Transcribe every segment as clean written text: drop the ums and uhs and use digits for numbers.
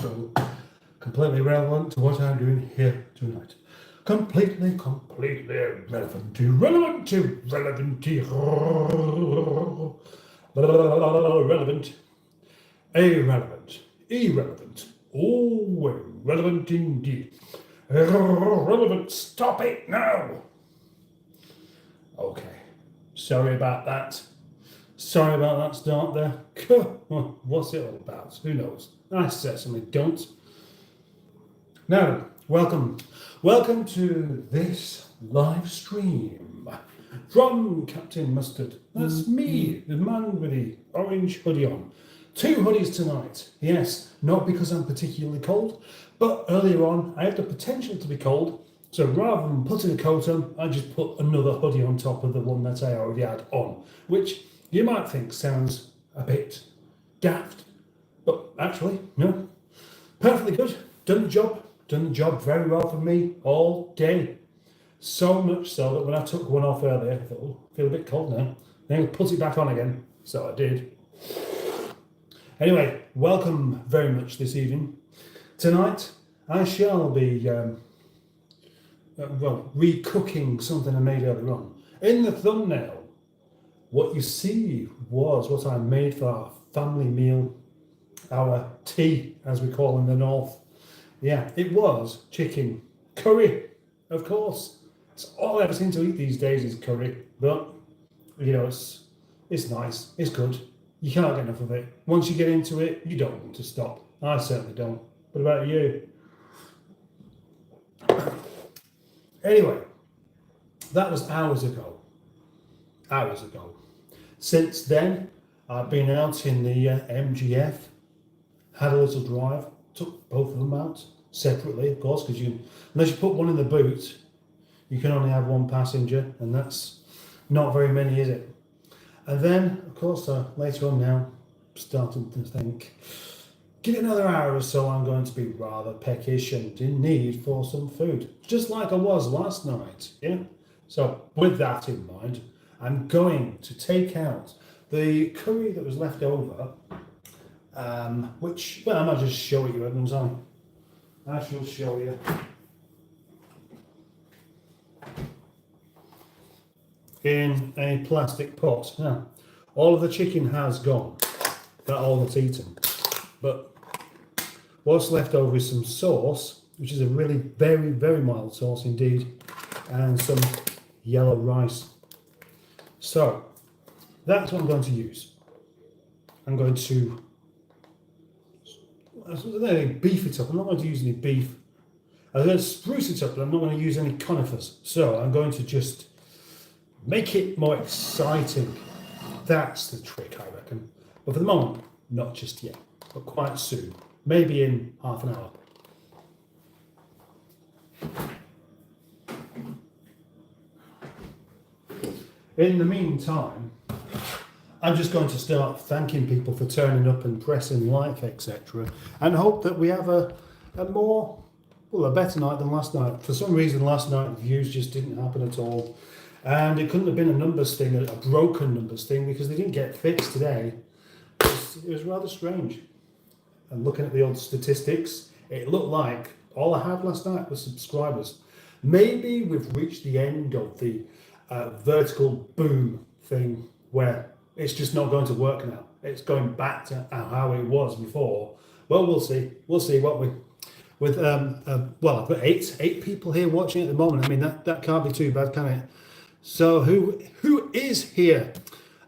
so completely relevant to what I'm doing here tonight. Completely irrelevant, irrelevant, irrelevant, oh, irrelevant indeed. Irrelevant, stop it now. Okay, sorry about that. Sorry about that start there. What's it all about? Who knows? I certainly don't. Now, welcome to this live stream from Captain Mustard. That's me, the man with the orange hoodie on. 2 hoodies tonight. Yes, not because I'm particularly cold, but earlier on I had the potential to be cold, so rather than putting a coat on, I just put another hoodie on top of the one that I already had on, which you might think sounds a bit daft, but actually, no, perfectly good. Done the job very well for me all day. So much so that when I took one off earlier, I thought, oh, I feel a bit cold now. Then I put it back on again, so I did. Anyway, welcome very much this evening. Tonight, I shall be, recooking something I made earlier on. In the thumbnail, what you see was what I made for our family meal, our tea, as we call in the north. Yeah, it was chicken curry, of course. It's all I ever seem to eat these days is curry, but you know, it's nice, it's good. You can't get enough of it. Once you get into it, you don't want to stop. I certainly don't. What about you? Anyway, that was hours ago. Since then, I've been out in the MGF, had a little drive, took both of them out separately, of course, because unless you put one in the boot, you can only have one passenger, and that's not very many, is it? And then, of course, later on now, starting to think, give it another hour or so, I'm going to be rather peckish and in need for some food, just like I was last night. Yeah. So with that in mind, I'm going to take out the curry that was left over, which, well, I might just show you, Edmonds. I shall show you. In a plastic pot. Now, all of the chicken has gone, that all that's eaten, but what's left over is some sauce, which is a really very, very mild sauce indeed, and some yellow rice. So that's what I'm going to use. I'm going to beef it up. I'm not going to use any beef. I'm going to spruce it up, but I'm not going to use any conifers. So I'm going to just make it more exciting. That's the trick, I reckon. But for the moment, not just yet, but quite soon. Maybe in half an hour. In the meantime, I'm just going to start thanking people for turning up and pressing like, etc. and hope that we have a better night than last night. For some reason, last night views just didn't happen at all. And it couldn't have been a numbers thing, a broken numbers thing, because they didn't get fixed today. It was rather strange. And looking at the old statistics, it looked like all I had last night was subscribers. Maybe we've reached the end of the vertical boom thing where it's just not going to work now. It's going back to how it was before. Well, we'll see. We'll see what we... With I've got eight people here watching at the moment. I mean, that can't be too bad, can it? So who is here?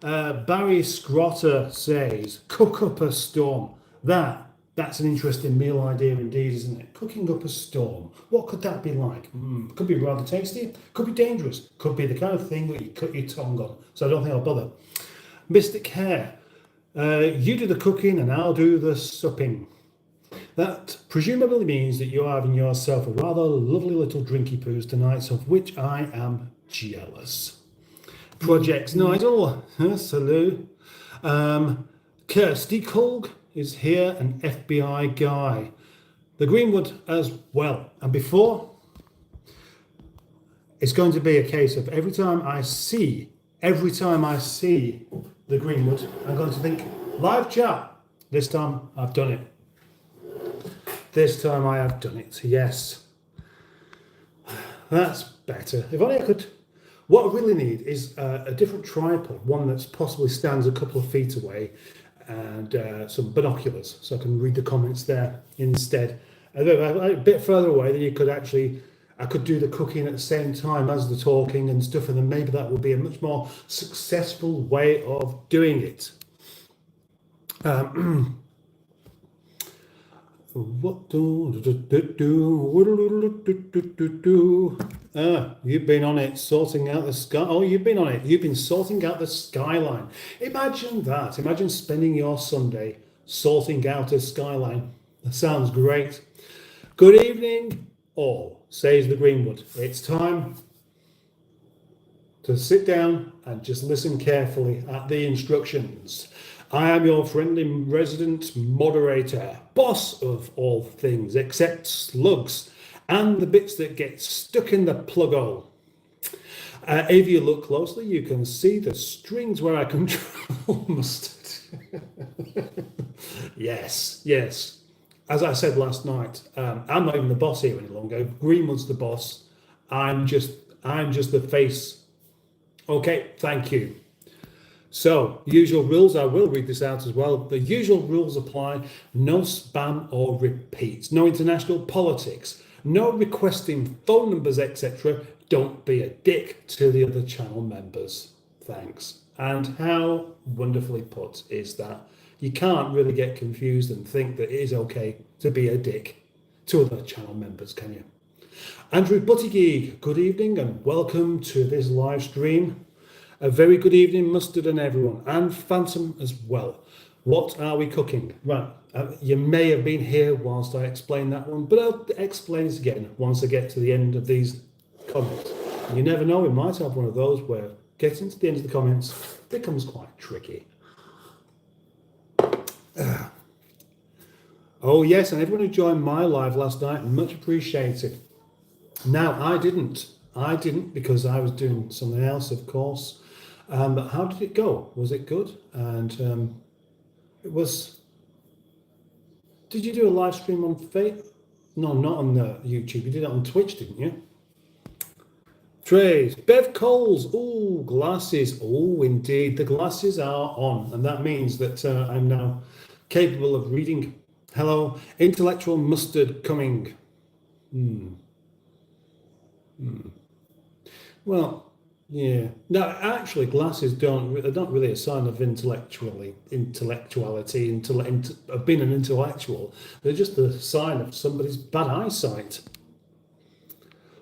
Barry Scrotter says, cook up a storm. That's an interesting meal idea indeed, isn't it? Cooking up a storm. What could that be like? Could be rather tasty. Could be dangerous. Could be the kind of thing that you cut your tongue on. So I don't think I'll bother. Mystic Hair. You do the cooking and I'll do the supping. That presumably means that you're having yourself a rather lovely little drinky poos tonight, of which I am jealous. Projects Nigel, salut. Kirsty Kolg is here, an FBI guy. The Greenwood as well. And before, it's going to be a case of every time I see the Greenwood, I'm going to think, live chat. This time I've done it. This time I have done it, yes. That's better. If only I could. What I really need is a different tripod, one that possibly stands a couple of feet away, and some binoculars, so I can read the comments there instead. A bit further away, then you could actually, I could do the cooking at the same time as the talking and stuff, and then maybe that would be a much more successful way of doing it. What you've been on it, sorting out the sky. Oh, you've been on it. You've been sorting out the skyline. Imagine that. Imagine spending your Sunday sorting out a skyline. That sounds great. Good evening, all, says the Greenwood. It's time to sit down and just listen carefully at the instructions. I am your friendly resident moderator, boss of all things except slugs and the bits that get stuck in the plug hole. If you look closely, you can see the strings where I control mustard. Yes. As I said last night, I'm not even the boss here any longer. Greenwood's the boss. I'm just the face. Okay, thank you. So, usual rules, I will read this out as well. The usual rules apply. No spam or repeats. No international politics. No requesting phone numbers, etc. Don't be a dick to the other channel members. Thanks. And how wonderfully put is that? You can't really get confused and think that it is okay to be a dick to other channel members, can you? Andrew Buttigieg, good evening and welcome to this live stream. A very good evening, Mustard and everyone, and Phantom as well. What are we cooking? Right, you may have been here whilst I explain that one, but I'll explain it again once I get to the end of these comments. You never know, we might have one of those where getting to the end of the comments becomes quite tricky. Oh yes, and everyone who joined my live last night, much appreciated. Now, I didn't because I was doing something else, of course. But how did it go? Was it good? And it was. Did you do a live stream on Facebook? No, not on YouTube. You did it on Twitch, didn't you? Trays, Bev Coles. Oh, glasses. Oh, indeed, the glasses are on, and that means that I'm now capable of reading. Hello, intellectual mustard coming. Well. Yeah. No, actually, glasses they're not really a sign of intellectuality, of being an intellectual. They're just a sign of somebody's bad eyesight.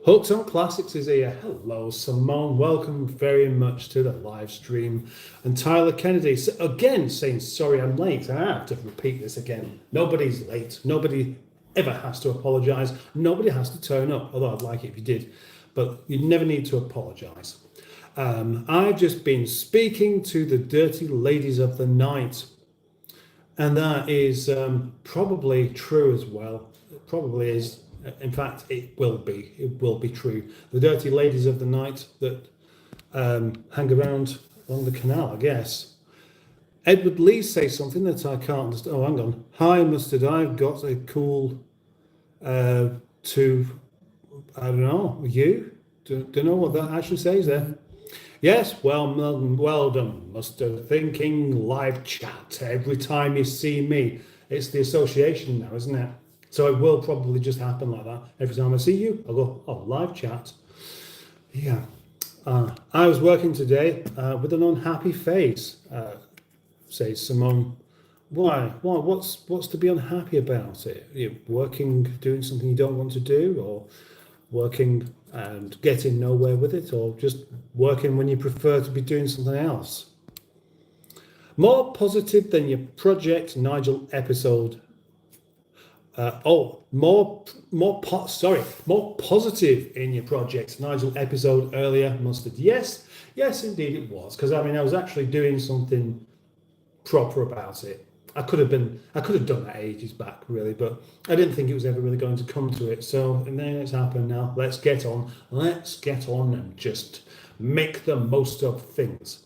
Hooked on Classics is here. Hello, Simone. Welcome very much to the live stream. And Tyler Kennedy, again, saying, sorry I'm late. I have to repeat this again. Nobody's late. Nobody ever has to apologise. Nobody has to turn up, although I'd like it if you did. But you never need to apologise. I've just been speaking to the dirty ladies of the night, and that is probably true as well. It probably is. In fact, it will be. It will be true. The dirty ladies of the night that hang around along the canal, I guess. Edward Lee says something that I can't understand. Oh, hang on. Hi, Mustard. I've got a cool I don't know, you? Don't know what that actually says there. Yes, well done, Mustard. Thinking live chat every time you see me. It's the association now, isn't it? So it will probably just happen like that. Every time I see you, I'll go, oh, live chat. Yeah. I was working today with an unhappy face, says Simone. Why? What's to be unhappy about it? You're working, doing something you don't want to do, or working and getting nowhere with it, or just working when you prefer to be doing something else? More positive than your Project Nigel episode. More positive in your Project Nigel episode earlier, Mustard. Yes, indeed it was, because I was actually doing something proper about it. I could have done that ages back, really, but I didn't think it was ever really going to come to it. So, and then it's happened now. Let's get on and just make the most of things.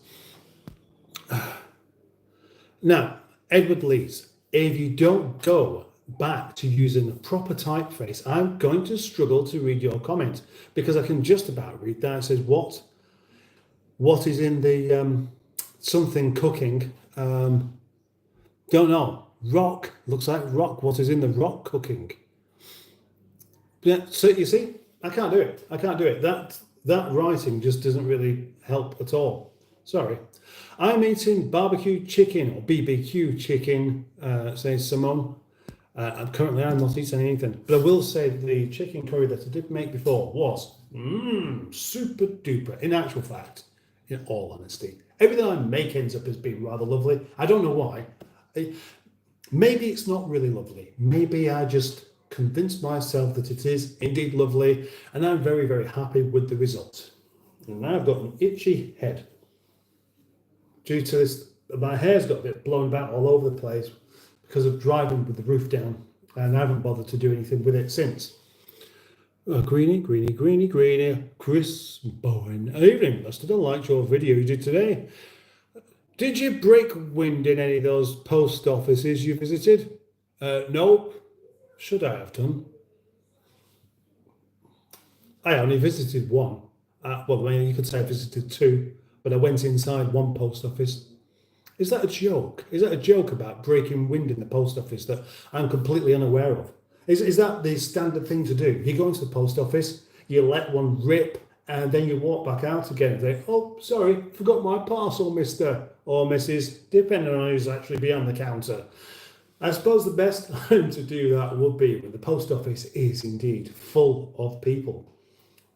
Now, Edward Lees, if you don't go, back to using a proper typeface, I'm going to struggle to read your comment, because I can just about read that. It says, what is in the something cooking? Don't know. Rock, looks like rock. What is in the rock cooking? Yeah, so you see, I can't do it. I can't do it. That writing just doesn't really help at all. Sorry. I'm eating barbecue chicken, or BBQ chicken, says Simone. Currently, I'm not eating anything. But I will say the chicken curry that I did make before was super duper. In actual fact, in all honesty, everything I make ends up as being rather lovely. I don't know why. Maybe it's not really lovely. Maybe I just convinced myself that it is indeed lovely, and I'm very, very happy with the result. And now I've got an itchy head. Due to this, my hair's got a bit blown about all over the place because of driving with the roof down, and I haven't bothered to do anything with it since. Greeny. Chris Bowen. Evening, Mustard. I liked your video you did today. Did you break wind in any of those post offices you visited? Nope. Should I have done? I only visited one. Well, I mean, you could say I visited two, but I went inside one post office. Is that a joke? Is that a joke about breaking wind in the post office that I'm completely unaware of? Is that the standard thing to do? You go into the post office, you let one rip, and then you walk back out again and say, oh, sorry, forgot my parcel, Mr. or Mrs., depending on who's actually behind the counter. I suppose the best time to do that would be when the post office is indeed full of people.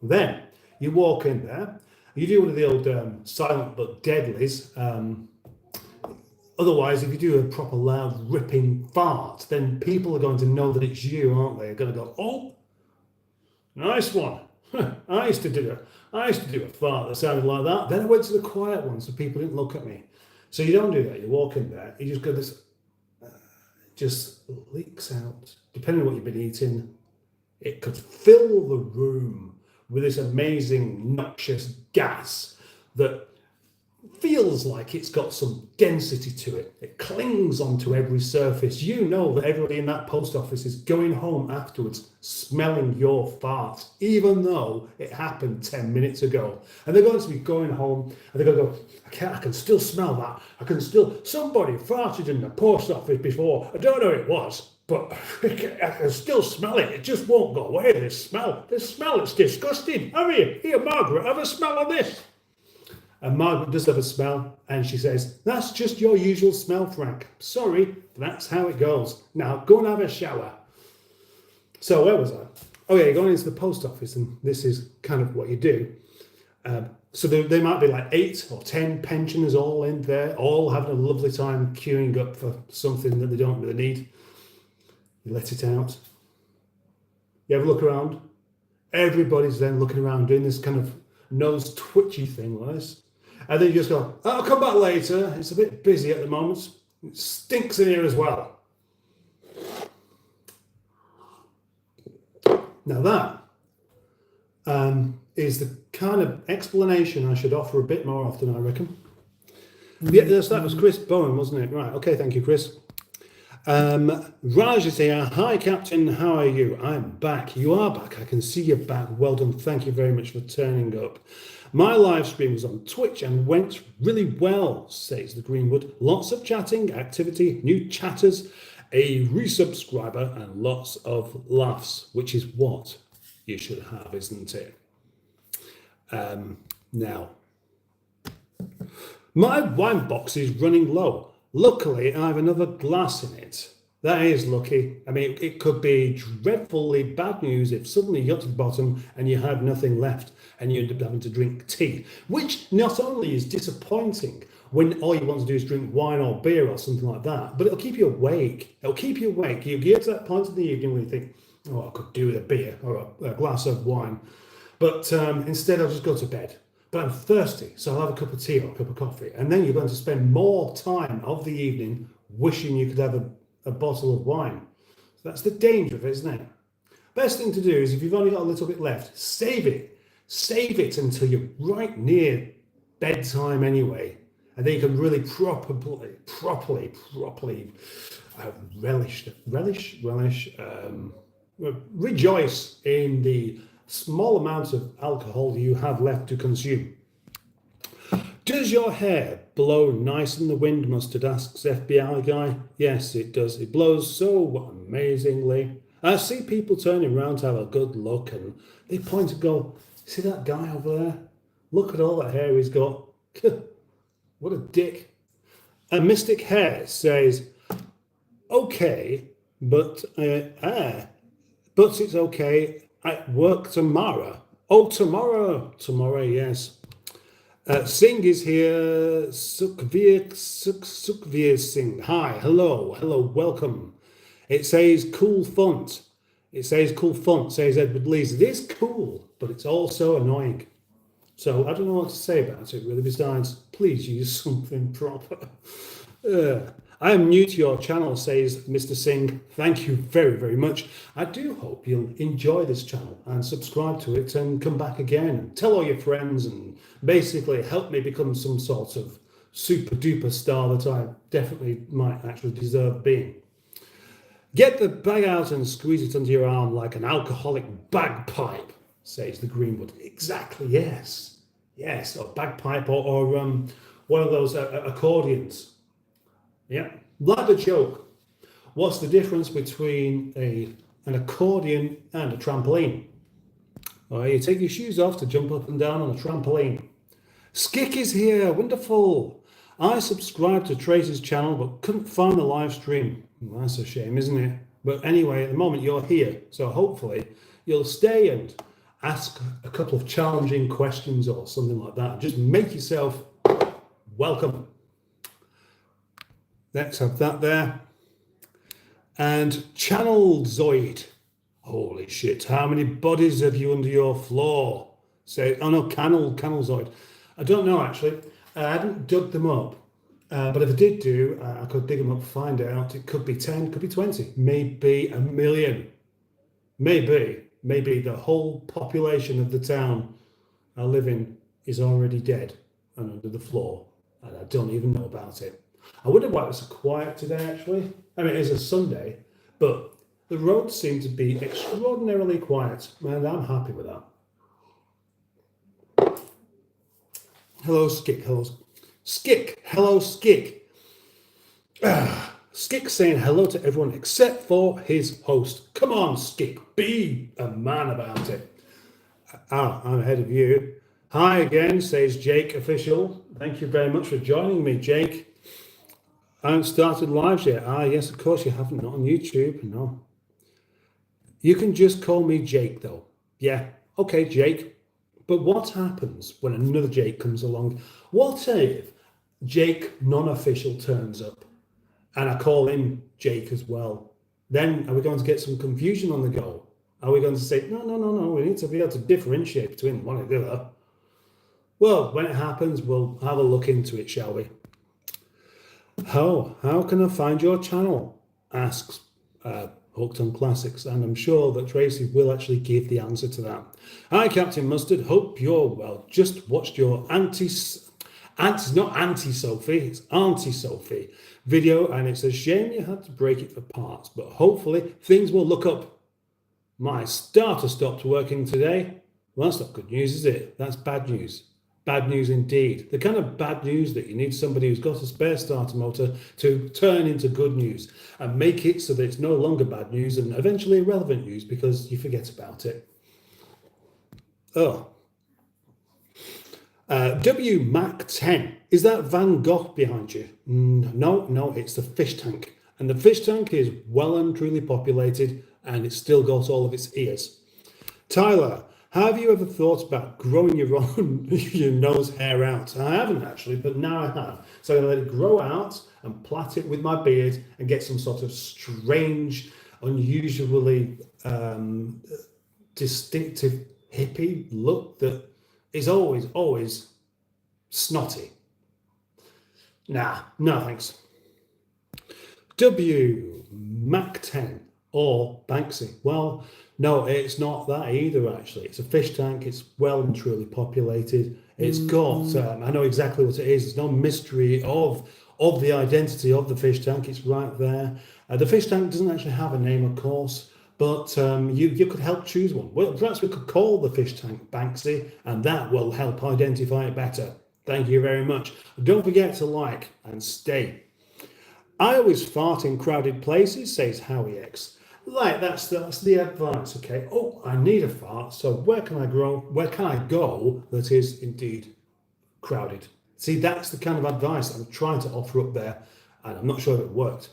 Then you walk in there, you do one of the old silent but deadlies. Otherwise, if you do a proper loud ripping fart, then people are going to know that it's you, aren't they? They're going to go, oh, nice one. I used to do a fart that sounded like that. Then I went to the quiet one so people didn't look at me. So you don't do that. You walk in there, you just go this, just leaks out. Depending on what you've been eating, it could fill the room with this amazing noxious gas that feels like it's got some density to it. It clings onto every surface. You know that everybody in that post office is going home afterwards smelling your fart, even though it happened 10 minutes ago. And they're going to be going home and they're going to go, I can still smell that. Somebody farted in the post office before. I don't know who it was, but I can still smell it. It just won't go away, this smell. It's disgusting. Here, Margaret, have a smell of this. And Margaret does have a smell, and she says, that's just your usual smell, Frank. Sorry, but that's how it goes. Now, go and have a shower. So where was I? Oh yeah, you're going into the post office, and this is kind of what you do. So there might be like 8 or 10 pensioners all in there, all having a lovely time queuing up for something that they don't really need. You let it out. You have a look around. Everybody's then looking around, doing this kind of nose twitchy thing like this. And then you just go, I'll come back later. It's a bit busy at the moment. It stinks in here as well. Now that is the kind of explanation I should offer a bit more often, I reckon. Yeah, that was Chris Bowen, wasn't it? Right, okay, thank you, Chris. Raj is here. Hi, Captain, how are you? I'm back. You are back. I can see you're back. Well done. Thank you very much for turning up. My live stream was on Twitch and went really well, says the Greenwood. Lots of chatting, activity, new chatters, a resubscriber, and lots of laughs, which is what you should have, isn't it? Now, my wine box is running low. Luckily, I have another glass in it. That is lucky. I mean, it could be dreadfully bad news if suddenly you got to the bottom and you had nothing left and you end up having to drink tea, which not only is disappointing when all you want to do is drink wine or beer or something like that, but it'll keep you awake. It'll keep you awake. You get to that point in the evening where you think, oh, I could do with a beer or a glass of wine. But instead, I'll just go to bed. But I'm thirsty, so I'll have a cup of tea or a cup of coffee. And then you're going to spend more time of the evening wishing you could have a bottle of wine. So that's the danger of it, isn't it? Best thing to do is if you've only got a little bit left, save it. Save it until you're right near bedtime anyway. and then you can really properly rejoice in the small amount of alcohol you have left to consume. Does your hair blow nice in the wind, Mustard asks FBI guy. Yes, it does. It blows so amazingly. I see people turning around to have a good look and they point and go, see that guy over there? Look at all that hair he's got. What a dick. A Mystic Hair says, okay, but it's okay. I work tomorrow. Oh, tomorrow, yes. Singh is here. Sukhveer Singh. Hi, hello, welcome. It says cool font. Says Edward Lees. It is cool, but it's also annoying. So I don't know what to say about it really, besides please use something proper. I am new to your channel, says Mr. Singh. Thank you very, very much. I do hope you'll enjoy this channel and subscribe to it and come back again and tell all your friends and basically help me become some sort of super duper star that I definitely might actually deserve being. Get the bag out and squeeze it under your arm like an alcoholic bagpipe, says the Greenwood. Exactly, yes. Yes, or bagpipe or one of those accordions. Yeah, like the joke. What's the difference between an accordion and a trampoline? Well, you take your shoes off to jump up and down on a trampoline. Skick is here, wonderful. I subscribed to Tracy's channel but couldn't find the live stream. Well, that's a shame, isn't it? But anyway, at the moment you're here, so hopefully you'll stay and ask a couple of challenging questions or something like that. Just make yourself welcome. Let's have that there. And Channel Zoid. Holy shit, how many bodies have you under your floor? Say, oh no, Canal Zoid. I don't know actually. I haven't dug them up. But if I did do, I could dig them up, find out. It could be 10, could be 20, maybe a million. Maybe the whole population of the town I live in is already dead and under the floor. And I don't even know about it. I wonder why it was so quiet today, actually. I mean, it's a Sunday, but the roads seem to be extraordinarily quiet, and I'm happy with that. Hello, Skick. Hello, Skick. Skick saying hello to everyone except for his host. Come on, Skick, be a man about it. I'm ahead of you. Hi again, says Jake Official. Thank you very much for joining me, Jake. I haven't started lives yet. Yes, of course you haven't. Not on YouTube, no. You can just call me Jake, though. Yeah, okay, Jake. But what happens when another Jake comes along? What if Jake non-official turns up and I call him Jake as well? Then are we going to get some confusion on the go? Are we going to say, no, we need to be able to differentiate between one and the other? Well, when it happens, we'll have a look into it, shall we? How can I find your channel? Asks Hooked on Classics, and I'm sure that Tracy will actually give the answer to that. Hi, Captain Mustard. Hope you're well. Just watched your Auntie Sophie video, and it's a shame you had to break it for parts, but hopefully things will look up. My starter stopped working today. Well, that's not good news, is it? That's bad news. Bad news indeed. The kind of bad news that you need somebody who's got a spare starter motor to turn into good news and make it so that it's no longer bad news and eventually irrelevant news because you forget about it. Oh. WMAC10. Is that Van Gogh behind you? No, it's the fish tank. And the fish tank is well and truly populated and it's still got all of its ears. Tyler. Have you ever thought about growing your nose hair out? I haven't actually, but now I have. So I'm going to let it grow out and plait it with my beard and get some sort of strange, unusually distinctive hippie look that is always snotty. Nah, no thanks. WMAC10. or Banksy. Well, no, it's not that either, actually. It's a fish tank. It's well and truly populated. It's got, I know exactly what it is. There's no mystery of the identity of the fish tank. It's right there. The fish tank doesn't actually have a name, of course, but you could help choose one. Well, perhaps we could call the fish tank Banksy, and that will help identify it better. Thank you very much. Don't forget to like and stay. I always fart in crowded places, says Howie X. Like that's the advice, okay? Oh, I need a fart, so where can I go that is indeed crowded? See, that's the kind of advice I'm trying to offer up there, and I'm not sure if it worked.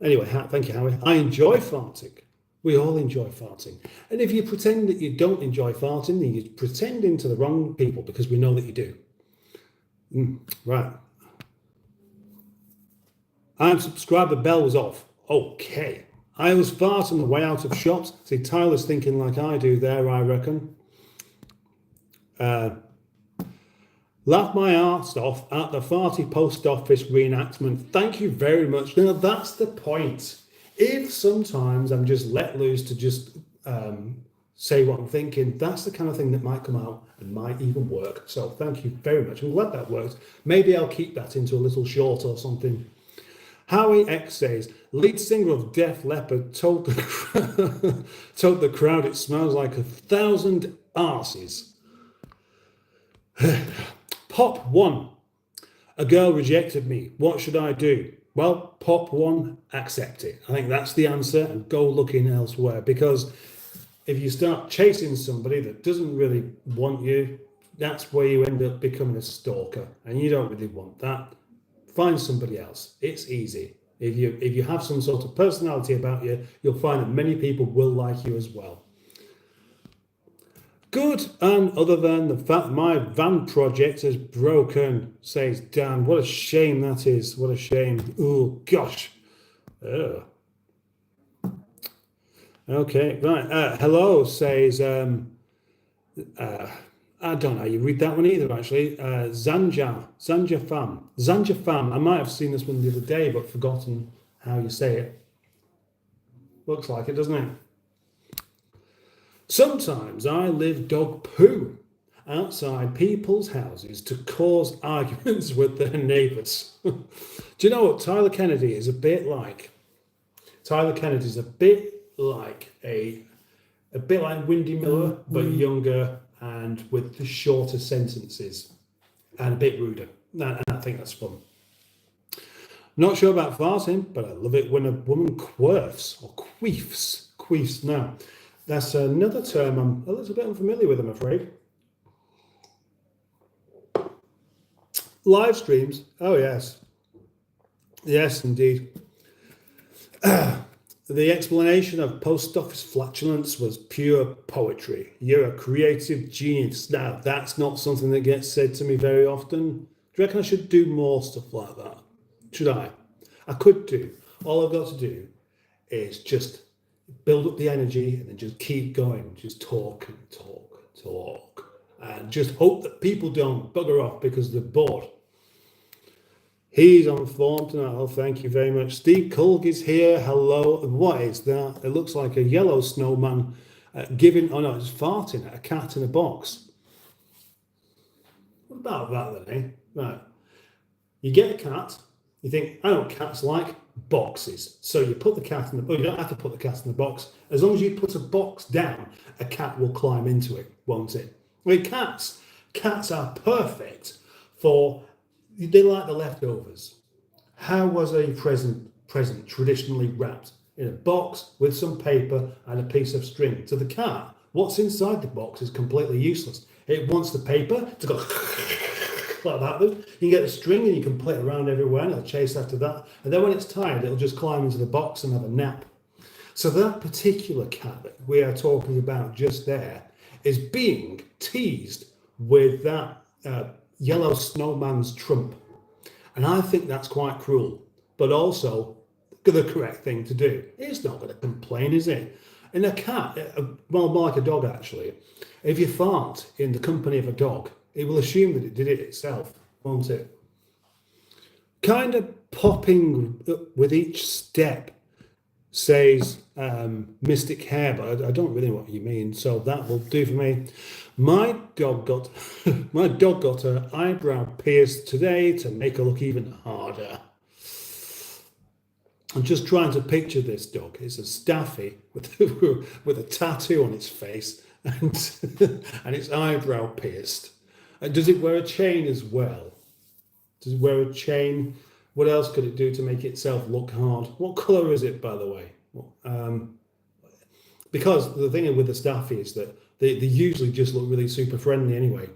Anyway, thank you, Howie. I enjoy farting. We all enjoy farting. And if you pretend that you don't enjoy farting, then you're pretending to the wrong people, because we know that you do. Right. I'm subscribed, the bell was off. Okay. I always fart on the way out of shops. See, Tyler's thinking like I do there, I reckon. Laugh my arse off at the farty post office reenactment. Thank you very much. Now, that's the point. If sometimes I'm just let loose to just say what I'm thinking, that's the kind of thing that might come out and might even work. So thank you very much. I'm glad that worked. Maybe I'll keep that into a little short or something. Howie X says, lead singer of Def Leppard told the crowd it smells like 1,000 arses. Pop 1. A girl rejected me. What should I do? Well, pop 1, accept it. I think that's the answer, and go looking elsewhere. Because if you start chasing somebody that doesn't really want you, that's where you end up becoming a stalker, and you don't really want that. Find somebody else. It's easy. If you have some sort of personality about you, you'll find that many people will like you as well. Good, and other than the fact my van project is broken, says Dan. What a shame that is. What a shame. Oh, gosh. Ugh. Okay, right. Hello, says... I don't know how you read that one either, actually. Zanja Fam. I might have seen this one the other day, but forgotten how you say it. Looks like it, doesn't it? Sometimes I live dog poo outside people's houses to cause arguments with their neighbours. Do you know what Tyler Kennedy is a bit like? Tyler Kennedy's a bit like Windy Miller, but younger and with the shorter sentences and a bit ruder. And I think that's fun. Not sure about farting, but I love it when a woman quirfs or queefs. Queefs. Now, that's another term I'm a little bit unfamiliar with, I'm afraid. Live streams. Oh, yes. Yes, indeed. The explanation of post office flatulence was pure poetry. You're a creative genius. Now, that's not something that gets said to me very often. Do you reckon I should do more stuff like that? Should I? I could do. All I've got to do is just build up the energy and then just keep going. Just talk and talk and talk. And just hope that people don't bugger off because they're bored. He's on form tonight. Oh, thank you very much. Steve Kulg is here. Hello. What is that? It looks like a yellow snowman giving... Oh, no, it's farting at a cat in a box. What about that then, eh? Right. You get a cat. You think, I know what cats like. Boxes. So you put the cat in the... Oh, you don't have to put the cat in the box. As long as you put a box down, a cat will climb into it, won't it? I mean, cats are perfect for... They like the leftovers. How was a present traditionally wrapped? In a box with some paper and a piece of string. To the cat, what's inside the box is completely useless. It wants the paper to go like that. You can get the string and you can play it around everywhere and it'll chase after that. And then when it's tired, it'll just climb into the box and have a nap. So that particular cat that we are talking about just there is being teased with that yellow snowman's trump. And I think that's quite cruel, but also the correct thing to do. It's not going to complain, is it? And a cat, well, more like a dog actually, if you fart in the company of a dog, it will assume that it did it itself, won't it? Kind of popping with each step. says mystic hair, but I don't really know what you mean, so that will do for me. My dog got her eyebrow pierced today to make her look even harder. I'm just trying to picture this dog. It's a staffy with with a tattoo on its face and and its eyebrow pierced. Does it wear a chain as well? Does it wear a chain? What else could it do to make itself look hard? What colour is it, by the way? Because the thing with the staffy is that they usually just look really super friendly anyway.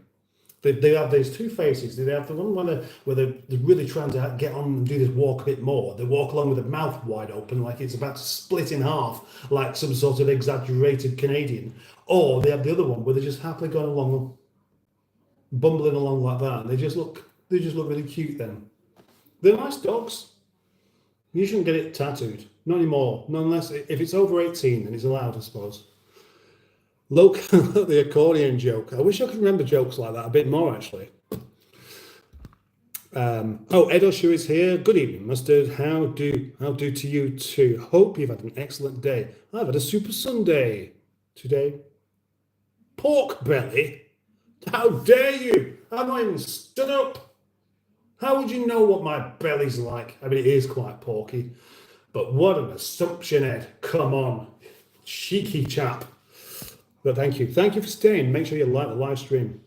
They have these two faces. They have the one where they're really trying to get on and do this walk a bit more. They walk along with their mouth wide open, like it's about to split in half, like some sort of exaggerated Canadian. Or they have the other one where they're just happily going along, bumbling along like that. And they just look really cute then. They're nice dogs. You shouldn't get it tattooed. Not anymore. Not unless, if it's over 18, then it's allowed, I suppose. The accordion joke. I wish I could remember jokes like that a bit more, actually. Edo Shu is here. Good evening, Mustard. How do to you too. Hope you've had an excellent day. I've had a super Sunday today. Pork belly? How dare you? I'm not even stood up. How would you know what my belly's like? I mean, it is quite porky. But what an assumption, Ed. Come on. Cheeky chap. But thank you. Thank you for staying. Make sure you like the live stream.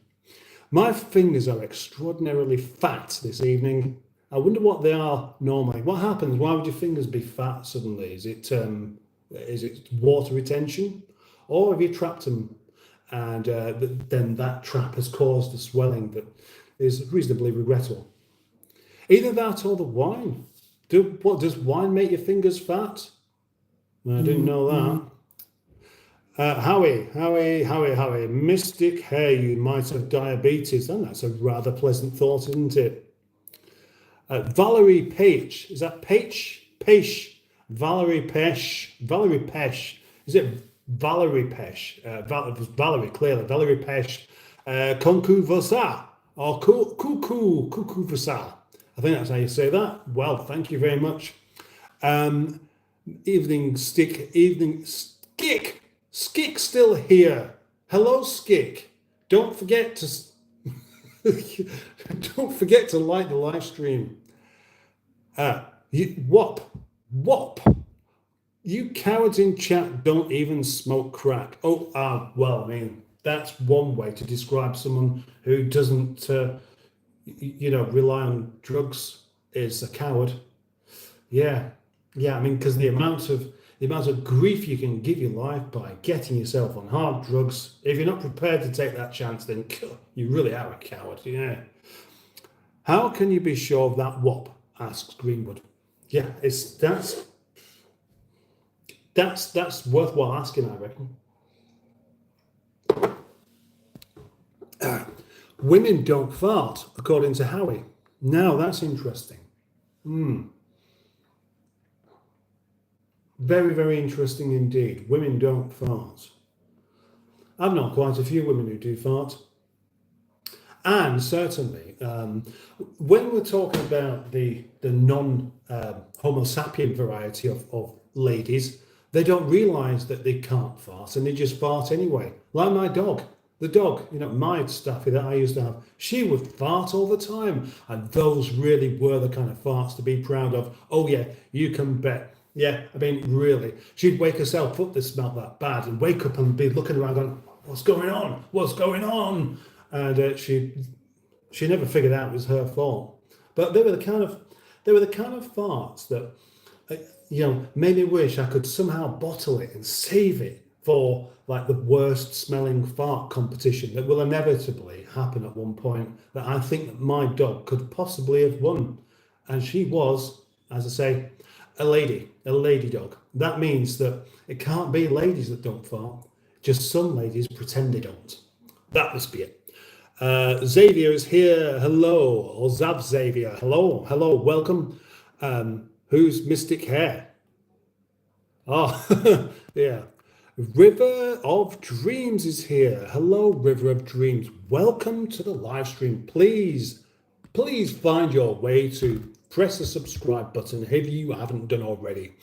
My fingers are extraordinarily fat this evening. I wonder what they are normally. What happens? Why would your fingers be fat suddenly? Is it water retention? Or have you trapped them and then that trap has caused the swelling that is reasonably regrettable? Either that or the wine. Does wine make your fingers fat? I didn't know that. Howie, mystic hair, you might have diabetes. And that's a rather pleasant thought, isn't it? Valerie Page, is that Page? Valerie Pesh. Is it Valerie Pesh? Valerie, clearly. Valerie Pesh. Konku Vosa, or Kuku Vosa. I think that's how you say that. Well, thank you very much. Evening Skick. Skick still here. Hello, Skick. Don't forget to like the live stream. Wop. You cowards in chat don't even smoke crack. Well, I mean, that's one way to describe someone who doesn't, rely on drugs is a coward. Yeah. I mean, because the amount of grief you can give your life by getting yourself on hard drugs, if you're not prepared to take that chance, then you really are a coward. Yeah. How can you be sure of that wop? Asks Greenwood. Yeah, that's worthwhile asking, I reckon. Women don't fart, according to Howie. Now that's interesting. Very, very interesting indeed. Women don't fart. I've known quite a few women who do fart. And certainly, when we're talking about the non-Homo sapien variety of ladies, they don't realise that they can't fart and they just fart anyway. Like my dog. The dog, my Staffy that I used to have, she would fart all the time. And those really were the kind of farts to be proud of. Oh yeah, you can bet. Yeah, I mean, really. She'd wake herself up, they smelled that bad, and wake up and be looking around going, what's going on? And she never figured out it was her fault. But they were the kind of farts that, made me wish I could somehow bottle it and save it for like the worst smelling fart competition that will inevitably happen at one point, that I think that my dog could possibly have won. And she was, as I say, a lady dog. That means that it can't be ladies that don't fart. Just some ladies pretend they don't. That must be it. Xavier is here. Hello. Or Zav Xavier. Hello. Welcome. Who's Mystic Hair? Oh, yeah. River of Dreams is here. Hello, River of Dreams. Welcome to the live stream. Please find your way to press the subscribe button if you haven't done already.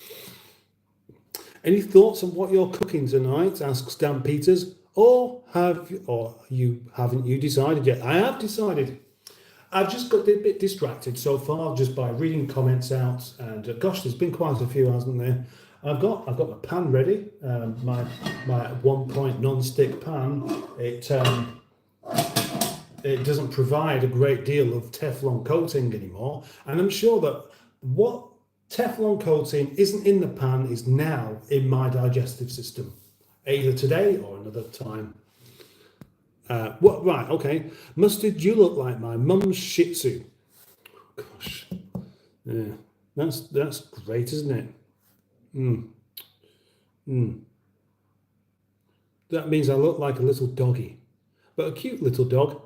Any thoughts on what you're cooking tonight? Asks Dan Peters. Or haven't you decided yet? I have decided. I've just got a bit distracted so far just by reading comments out, and gosh, there's been quite a few, hasn't there? I've got my pan ready, my 1 point non-stick pan. It doesn't provide a great deal of Teflon coating anymore, and I'm sure that what Teflon coating isn't in the pan is now in my digestive system, either today or another time. Right, okay. Mustard, you look like my mum's Shih Tzu. Gosh, yeah, that's great, isn't it? That means I look like a little doggy, but a cute little dog,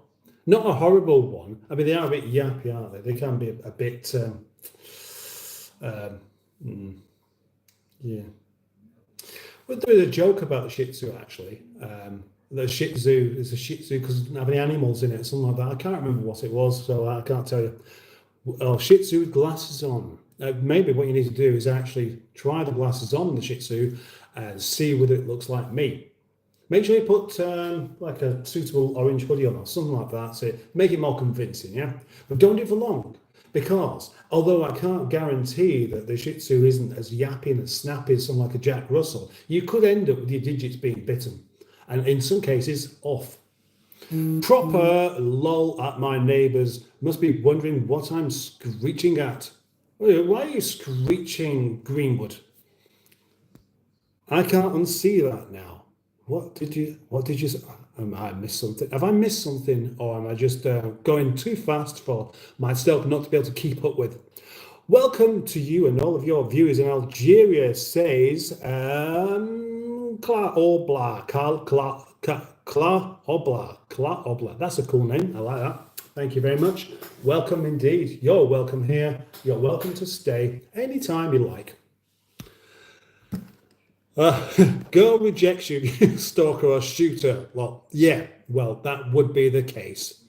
not a horrible one. I mean, they are a bit yappy, aren't they? They can be a bit, yeah. Well, there was a joke about the Shih Tzu actually. The Shih Tzu is a Shih Tzu because it doesn't have any animals in it, something like that. I can't remember what it was, so I can't tell you. Oh, Shih Tzu with glasses on. Maybe what you need to do is actually try the glasses on the Shih Tzu and see whether it looks like me. Make sure you put like a suitable orange hoodie on or something like that. So make it more convincing, yeah? But don't do it for long, because although I can't guarantee that the Shih Tzu isn't as yappy and as snappy as something like a Jack Russell, you could end up with your digits being bitten, and in some cases off. Proper lol at my neighbours must be wondering what I'm screeching at. Why are you screeching, Greenwood? I can't unsee that now. What did you say? I missed something? Have I missed something, or am I just going too fast for myself not to be able to keep up with? Welcome to you and all of your viewers in Algeria, says Kla Obla. That's a cool name. I like that. Thank you very much. Welcome indeed. You're welcome here. You're welcome to stay anytime you like. Girl rejects you, stalker or shooter. Well, yeah, well, that would be the case.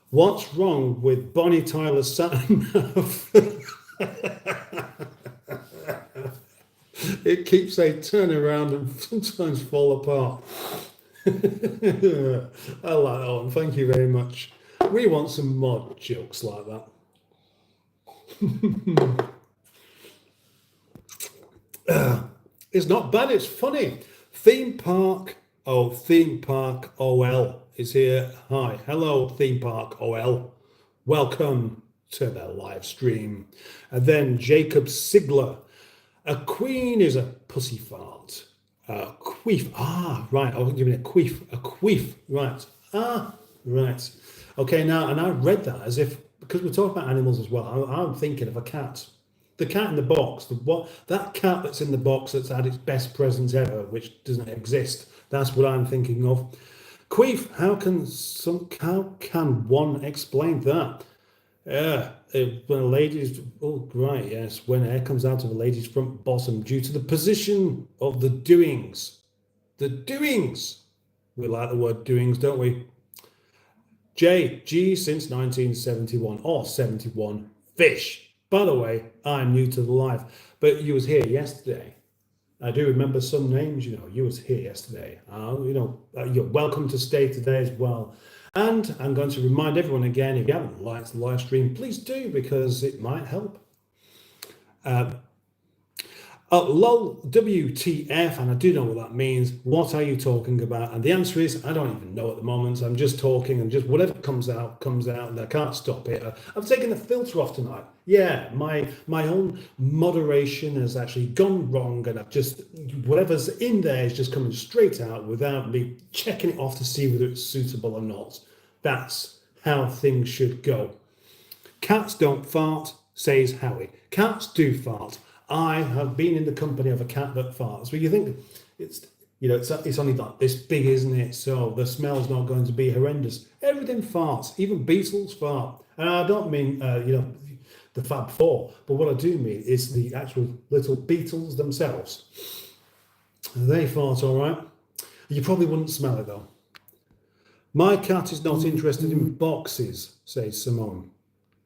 What's wrong with Bonnie Tyler's Saturn? It keeps saying turn around and sometimes fall apart. I like that one. Thank you very much. We want some more jokes like that. It's not bad, it's funny. Theme Park OL is here. Hi, hello, Theme Park OL. Welcome to the live stream. And then Jacob Sigler. A queen is a pussy fart. A queef. Ah, right. Oh, you mean a queef. A queef. Right. Ah, right. Okay, now, and I read that as if, because we're talking about animals as well, I'm thinking of a cat. The cat in the box, that cat that's in the box that's had its best presents ever, which doesn't exist. That's what I'm thinking of. Queef, how can one explain that? When a lady's, oh right, yes, when air comes out of a lady's front bottom due to the position of the doings. The doings. We like the word doings, don't we? G since 1971 or 71. Fish. By the way, I'm new to the live, but you was here yesterday. I do remember some names, you was here yesterday. You're welcome to stay today as well. And I'm going to remind everyone again, if you haven't liked the live stream, please do, because it might help. Lol, WTF, and I do know what that means. What are you talking about? And the answer is, I don't even know at the moment. I'm just talking, and just whatever comes out, and I can't stop it. I've taken the filter off tonight. Yeah, my own moderation has actually gone wrong, and I've just, whatever's in there is just coming straight out without me checking it off to see whether it's suitable or not. That's how things should go. Cats don't fart, says Howie. Cats do fart. I have been in the company of a cat that farts. But you think it's only like this big, isn't it? So the smell's not going to be horrendous. Everything farts. Even beetles fart. And I don't mean the Fab Four, but what I do mean is the actual little beetles themselves. They fart all right. You probably wouldn't smell it though. My cat is not interested in boxes, says Simone.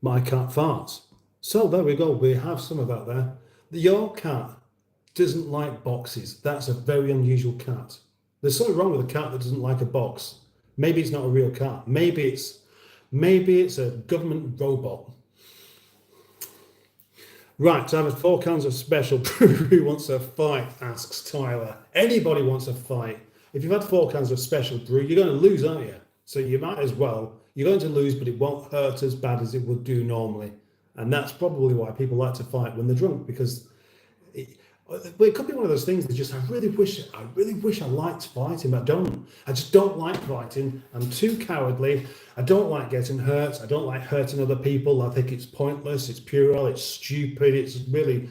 My cat farts. So there we go. We have some of that there. Your cat doesn't like boxes. That's a very unusual cat. There's something wrong with a cat that doesn't like a box. Maybe it's not a real cat. Maybe it's a government robot. Right, so I have 4 cans of special brew. Who wants a fight? Asks Tyler. Anybody wants a fight. If you've had 4 cans of special brew, you're going to lose, aren't you? So you might as well. You're going to lose, but it won't hurt as bad as it would do normally. And that's probably why people like to fight when they're drunk, because it could be one of those things that just I really wish I liked fighting, but I don't. I just don't like fighting. I'm too cowardly. I don't like getting hurt. I don't like hurting other people. I think it's pointless. It's puerile. It's stupid. It's really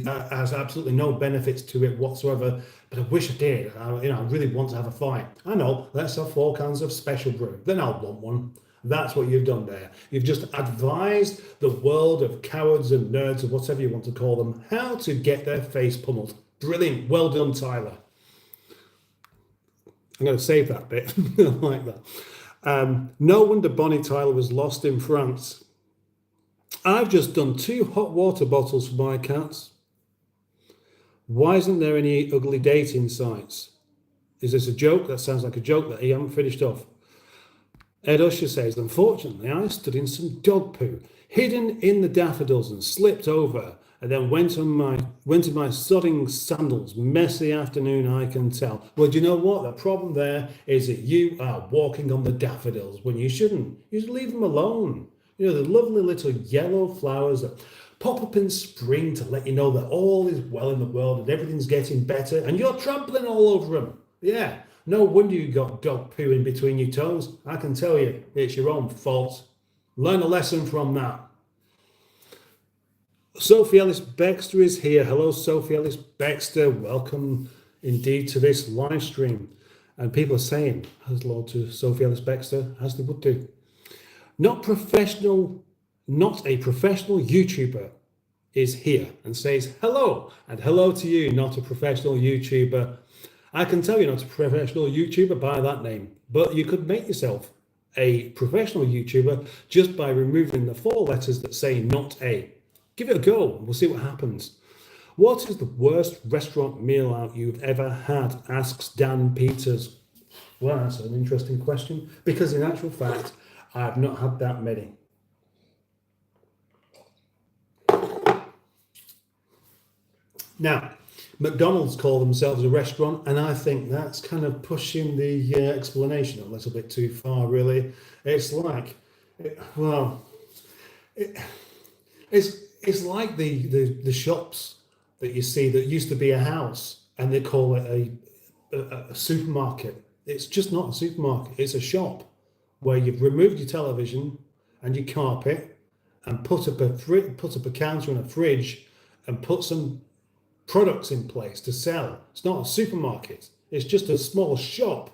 has absolutely no benefits to it whatsoever. But I wish I did. I really want to have a fight. I know. Let's have 4 cans of special brew. Then I'll want one. That's what you've done there. You've just advised the world of cowards and nerds, or whatever you want to call them, how to get their face pummeled. Brilliant. Well done, Tyler. I'm going to save that bit. I like that. No wonder Bonnie Tyler was lost in France. I've just done 2 hot water bottles for my cats. Why isn't there any ugly dating sites? Is this a joke? That sounds like a joke that you haven't finished off. Ed Usher says, unfortunately, I stood in some dog poo, hidden in the daffodils, and slipped over, and then went in my sodding sandals. Messy afternoon, I can tell. Well, do you know what? The problem there is that you are walking on the daffodils when you shouldn't. You should leave them alone. You know, the lovely little yellow flowers that pop up in spring to let you know that all is well in the world and everything's getting better, and you're trampling all over them. Yeah. No wonder you got dog poo in between your toes. I can tell you, it's your own fault. Learn a lesson from that. Sophie Ellis Baxter is here. Hello, Sophie Ellis Baxter. Welcome indeed to this live stream. And people are saying hello to Sophie Ellis Baxter, as they would do. Not a professional YouTuber is here and says hello. And hello to you, not a professional YouTuber. I can tell you're not a professional YouTuber by that name, but you could make yourself a professional YouTuber just by removing the 4 letters that say not a. Give it a go. We'll see what happens. What is the worst restaurant meal out you've ever had? Asks Dan Peters. Well, that's an interesting question, because in actual fact, I've not had that many. Now, McDonald's call themselves a restaurant, and I think that's kind of pushing the explanation a little bit too far, really. It's like, it's like the shops that you see that used to be a house, and they call it a supermarket. It's just not a supermarket. It's a shop where you've removed your television and your carpet and put up a counter and a fridge and put some products in place to sell. It's not a supermarket. It's just a small shop.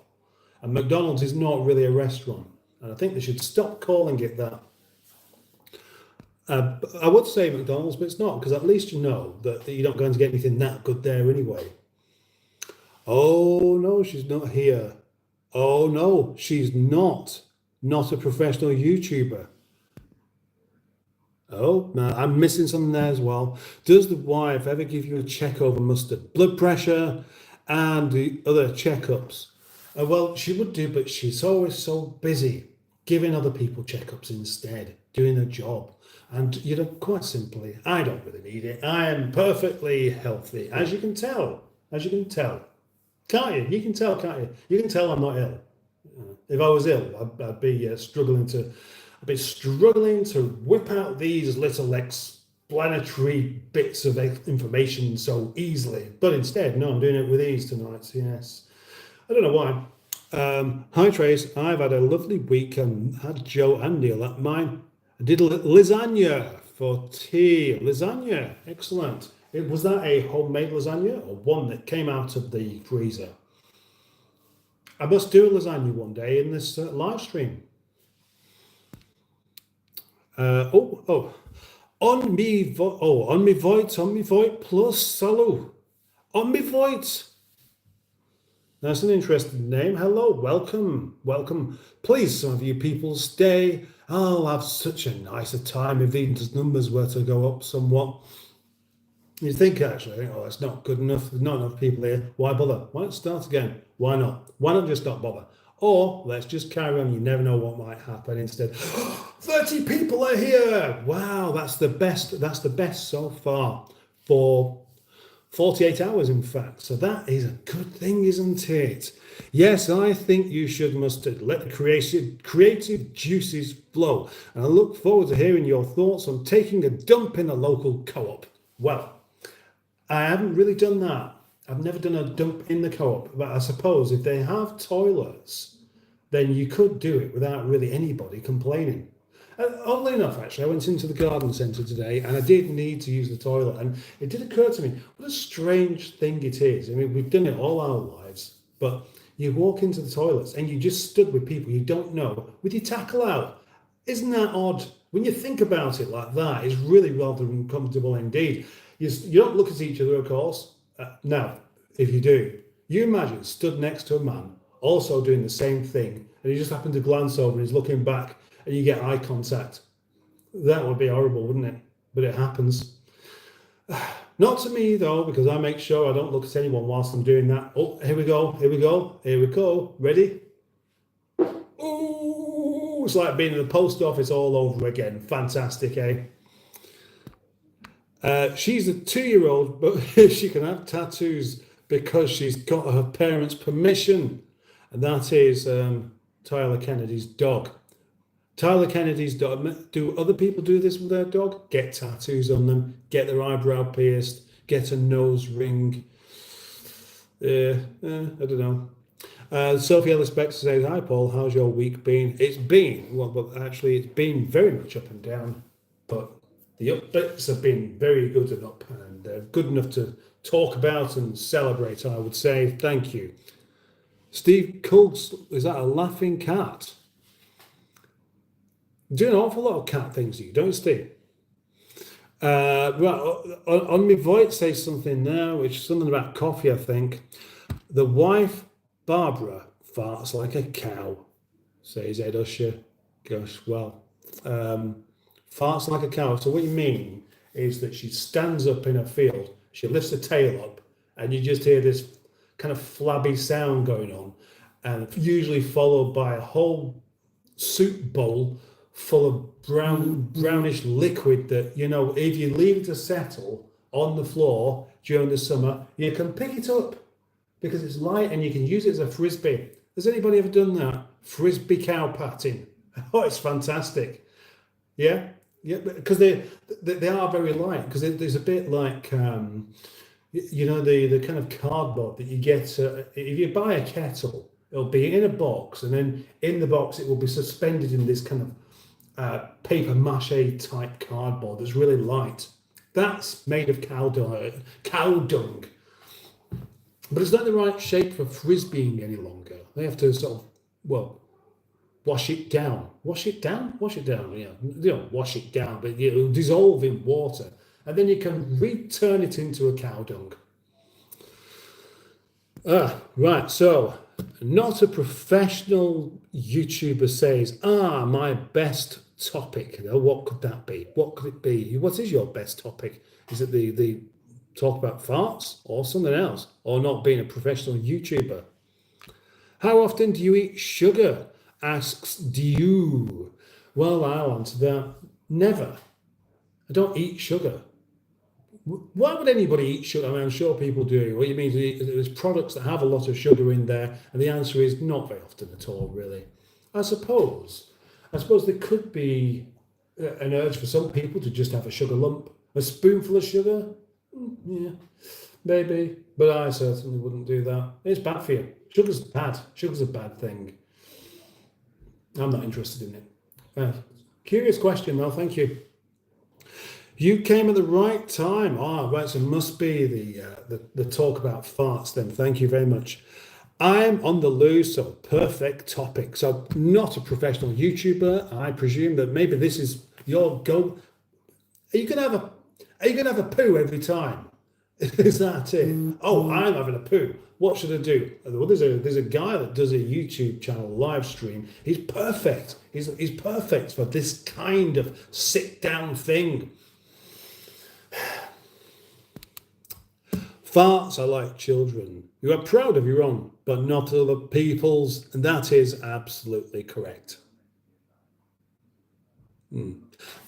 And McDonald's is not really a restaurant. And I think they should stop calling it that. I would say McDonald's, but it's not, because at least you know that you're not going to get anything that good there anyway. Oh, no, she's not here. Oh, no, she's not a professional YouTuber. Oh, no, I'm missing something there as well. Does the wife ever give you a check over mustard, blood pressure, and the other checkups? Well, she would do, but she's always so busy giving other people checkups instead, doing her job. And, quite simply, I don't really need it. I am perfectly healthy, as you can tell. Can't you? You can tell, can't you? You can tell I'm not ill. If I was ill, I'd be struggling to whip out these little explanatory bits of information so easily. But instead, no, I'm doing it with ease tonight. Yes. I don't know why. Hi, Trace. I've had a lovely week and had Joe and Neil at mine. I did lasagna for tea. Lasagna. Excellent. Was that a homemade lasagna or one that came out of the freezer? I must do a lasagna one day in this live stream. On me voit plus salut. On me voit. That's an interesting name. Hello, welcome. Please, some of you people stay. I'll have such a nicer time if these numbers were to go up somewhat. You think actually, oh, it's not good enough. There's not enough people here. Why bother? Why not start again? Why not? Why not just not bother? Or let's just carry on. You never know what might happen. Instead, 30 people are here. Wow, that's the best. That's the best so far for 48 hours, in fact. So that is a good thing, isn't it? Yes, I think you should mustard. Let the creative juices flow. And I look forward to hearing your thoughts on taking a dump in a local co-op. Well, I haven't really done that. I've never done a dump in the co-op, but I suppose if they have toilets, then you could do it without really anybody complaining. Oddly enough, actually, I went into the garden centre today and I did need to use the toilet, and it did occur to me what a strange thing it is. I mean, we've done it all our lives, but you walk into the toilets and you just stood with people you don't know with your tackle out. Isn't that odd? When you think about it like that, it's really rather uncomfortable indeed. You don't look at each other, of course. Now, if you do, you imagine stood next to a man also doing the same thing, and you just happen to glance over and he's looking back and you get eye contact. That would be horrible, wouldn't it? But it happens. Not to me, though, because I make sure I don't look at anyone whilst I'm doing that. Oh, here we go, here we go, here we go. Ready? Ooh, it's like being in the post office all over again. Fantastic, eh? She's a 2-year-old, but she can have tattoos because she's got her parents' permission. And that is Tyler Kennedy's dog. Tyler Kennedy's dog. Do other people do this with their dog? Get tattoos on them, get their eyebrow pierced, get a nose ring. I don't know. Sophie Ellis Beck says, "Hi Paul, how's your week been?" It's been, well, actually, it's been very much up and down, but the up bits have been very good and up, and good enough to talk about and celebrate, I would say. Thank you. Steve Coates, is that a laughing cat? Do an awful lot of cat things, you don't you, Steve? Right, on my voice says something now, which is something about coffee, I think. The wife, Barbara, farts like a cow, says Ed Usher. Gosh, well, farts like a cow. So what you mean is that she stands up in a field, she lifts her tail up, and you just hear this kind of flabby sound going on, and usually followed by a whole soup bowl full of brownish liquid that, you know, if you leave it to settle on the floor during the summer, you can pick it up because it's light and you can use it as a frisbee. Has anybody ever done that? Frisbee cow patting. Oh, it's fantastic. Yeah, yeah, because they are very light, because there's a bit like you know, the kind of cardboard that you get if you buy a kettle, it'll be in a box, and then in the box it will be suspended in this kind of paper mache type cardboard that's really light. That's made of cow dung, but it's not the right shape for frisbeeing any longer. They have to sort of, well, wash it down. Wash it down? Wash it down, yeah. You don't wash it down, but it'll dissolve in water. And then you can return it into a cow dung. Right, so not a professional YouTuber says, my best topic. What could that be? What could it be? What is your best topic? Is it the talk about farts or something else? Or not being a professional YouTuber? How often do you eat sugar? Asks Dew. Well, I'll answer that. Never. I don't eat sugar. Why would anybody eat sugar? I mean, I'm sure people do. What you mean is there's products that have a lot of sugar in there, and the answer is not very often at all, really. I suppose there could be an urge for some people to just have a sugar lump, a spoonful of sugar. Yeah, maybe, but I certainly wouldn't do that. It's bad for you. Sugar's bad. Sugar's a bad thing. I'm not interested in it. Curious question, though. Thank you. You came at the right time. Right. So it must be the talk about farts then. Thank you very much. I'm on the loose, so perfect topic. So not a professional YouTuber. I presume that maybe this is your go. Are you gonna have a poo every time? Is that it? Oh, I'm having a poo. What should I do? Well, there's a guy that does a YouTube channel live stream. He's perfect. He's perfect for this kind of sit down thing. Farts are like children. You are proud of your own, but not other people's, and that is absolutely correct.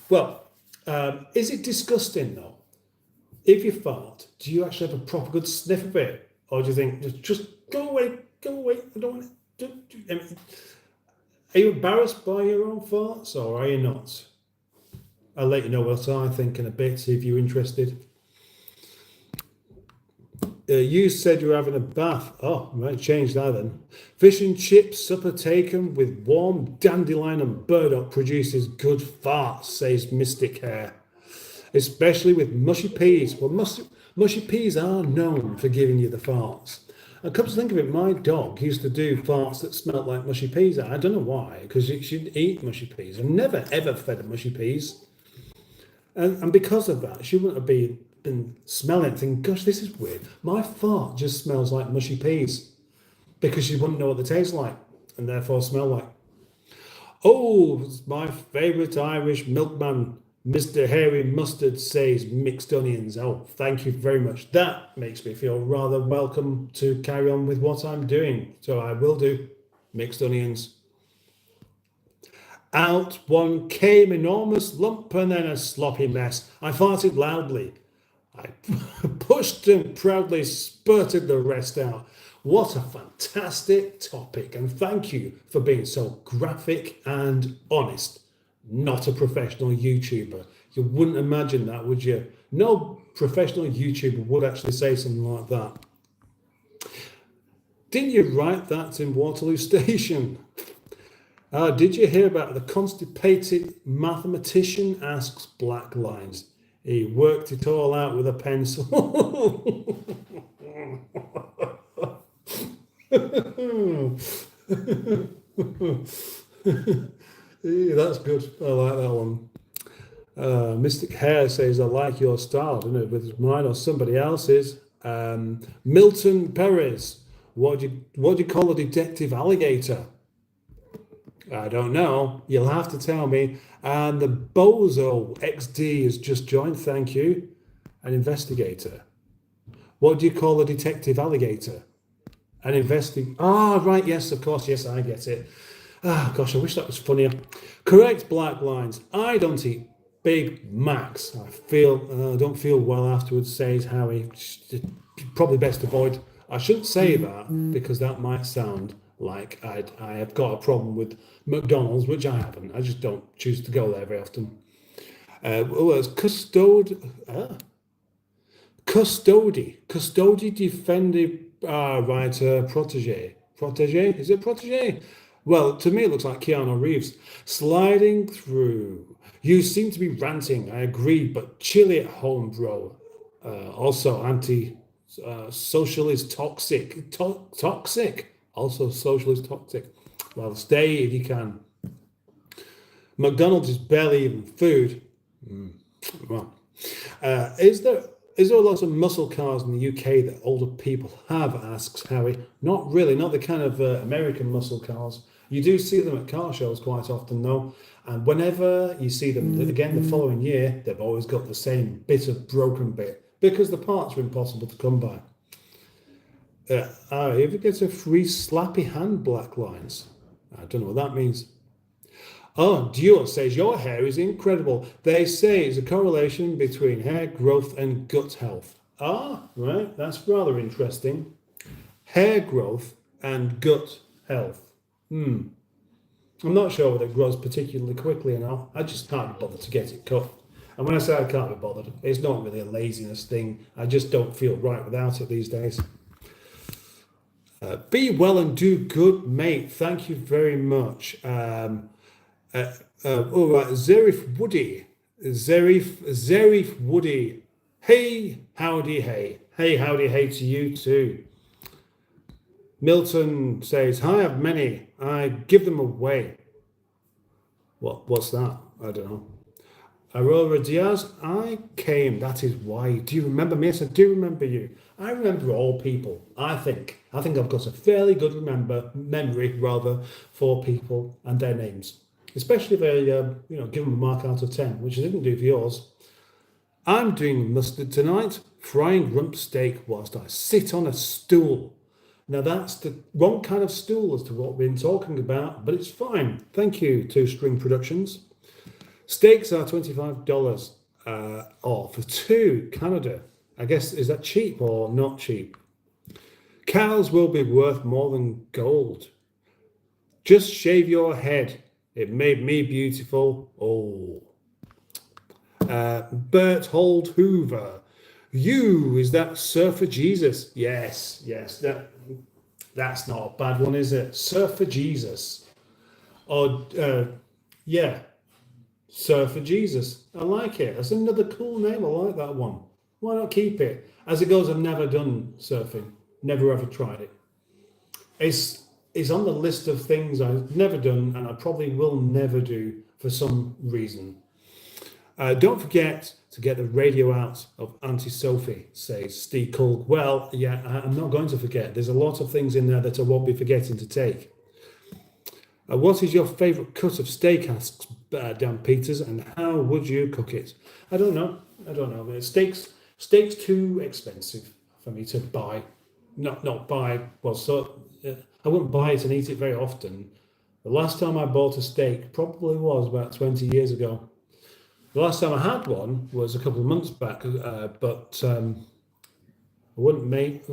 Well, is it disgusting though? If you fart, do you actually have a proper good sniff of it? Or do you think, just go away, I don't want it. I mean, are you embarrassed by your own farts or are you not? I'll let you know what I think in a bit, see if you're interested. You said you're having a bath. Oh, might change that then. Fish and chips, supper taken with warm dandelion and burdock produces good farts, says Mystic Hair. Especially with mushy peas. Well, mushy peas are known for giving you the farts. And come to think of it, my dog used to do farts that smelled like mushy peas. I don't know why, because she didn't eat mushy peas. I've never ever fed her mushy peas. And because of that, she wouldn't have been smelling it thinking, gosh, this is weird. My fart just smells like mushy peas because she wouldn't know what they taste like and therefore smell like. Oh, it's my favourite Irish milkman, Mr. Hairy Mustard, says mixed onions. Oh, thank you very much. That makes me feel rather welcome to carry on with what I'm doing. So I will do mixed onions. Out one came enormous lump and then a sloppy mess. I farted loudly. I pushed and proudly spurted the rest out. What a fantastic topic, and thank you for being so graphic and honest. Not a professional YouTuber. You wouldn't imagine that, would you? No professional YouTuber would actually say something like that. Didn't you write that in Waterloo Station? Did you hear about the constipated mathematician asks black lines? He worked it all out with a pencil. Yeah, that's good. I like that one. Mystic Hair says, I like your style, I don't know if it's mine or somebody else's. Milton Perez, what do you call a detective alligator? I don't know. You'll have to tell me. And the Bozo XD has just joined. Thank you. An investigator. What do you call a detective alligator? An investigator. Ah, right. Yes, of course. Yes, I get it. Ah, gosh, I wish that was funnier. Correct black lines. I don't eat Big Macs. I don't feel well afterwards, says Harry. Probably best avoid. I shouldn't say that because that might sound like I have got a problem with McDonald's, which I haven't. I just don't choose to go there very often. It's Custody defended protege. Protege? Is it protege? Well, to me it looks like Keanu Reeves. Sliding through. You seem to be ranting. I agree, but chilly at home, bro. Also socialist toxic. Toxic. Also socialist toxic. Well, stay if you can. McDonald's is barely even food. Well, is there a lot of muscle cars in the UK that older people have? Asks Harry. Not really, not the kind of American muscle cars. You do see them at car shows quite often, though. And whenever you see them again the following year, they've always got the same bit of broken bit because the parts are impossible to come by. If it gets a free slappy hand black lines. I don't know what that means. Oh, Duo says, your hair is incredible. They say it's a correlation between hair growth and gut health. Ah, right, that's rather interesting. Hair growth and gut health. I'm not sure whether it grows particularly quickly enough. I just can't be bothered to get it cut. And when I say I can't be bothered, it's not really a laziness thing. I just don't feel right without it these days. Be well and do good, mate. Thank you very much. All right, Zerif Woody. Zerif Woody. Hey, howdy, hey. Hey, howdy, hey to you too. Milton says, I have many. I give them away. What's that? I don't know. Aurora Diaz, I came. That is why. Do you remember me? Yes, I do remember you. I remember all people. I think I've got a fairly good memory for people and their names, especially if they give them a mark out of 10, which I didn't do for yours. I'm doing mustard tonight. frying rump steak whilst I sit on a stool. Now that's the wrong kind of stool as to what we've been talking about, but it's fine. Thank you, Two String Productions. Steaks are $25 for two, Canada. I guess, is that cheap or not cheap? Cows will be worth more than gold. Just shave your head. It made me beautiful. Oh. Berthold Hoover. You, is that Surfer Jesus? Yes, that's not a bad one, is it? Surfer Jesus. Or, yeah, Surfer Jesus. I like it. That's another cool name. I like that one. Why not keep it? As it goes, I've never done surfing. Never ever tried it. It's on the list of things I've never done and I probably will never do for some reason. Don't forget to get the radio out of Auntie Sophie, says Steve Culg. Well, yeah, I'm not going to forget. There's a lot of things in there that I won't be forgetting to take. What is your favourite cut of steak, asks Dan Peters, and how would you cook it? I don't know. Steak's too expensive for me to buy. Not buy. Well, I wouldn't buy it and eat it very often. The last time I bought a steak probably was about 20 years ago. The last time I had one was a couple of months back, but I wouldn't make.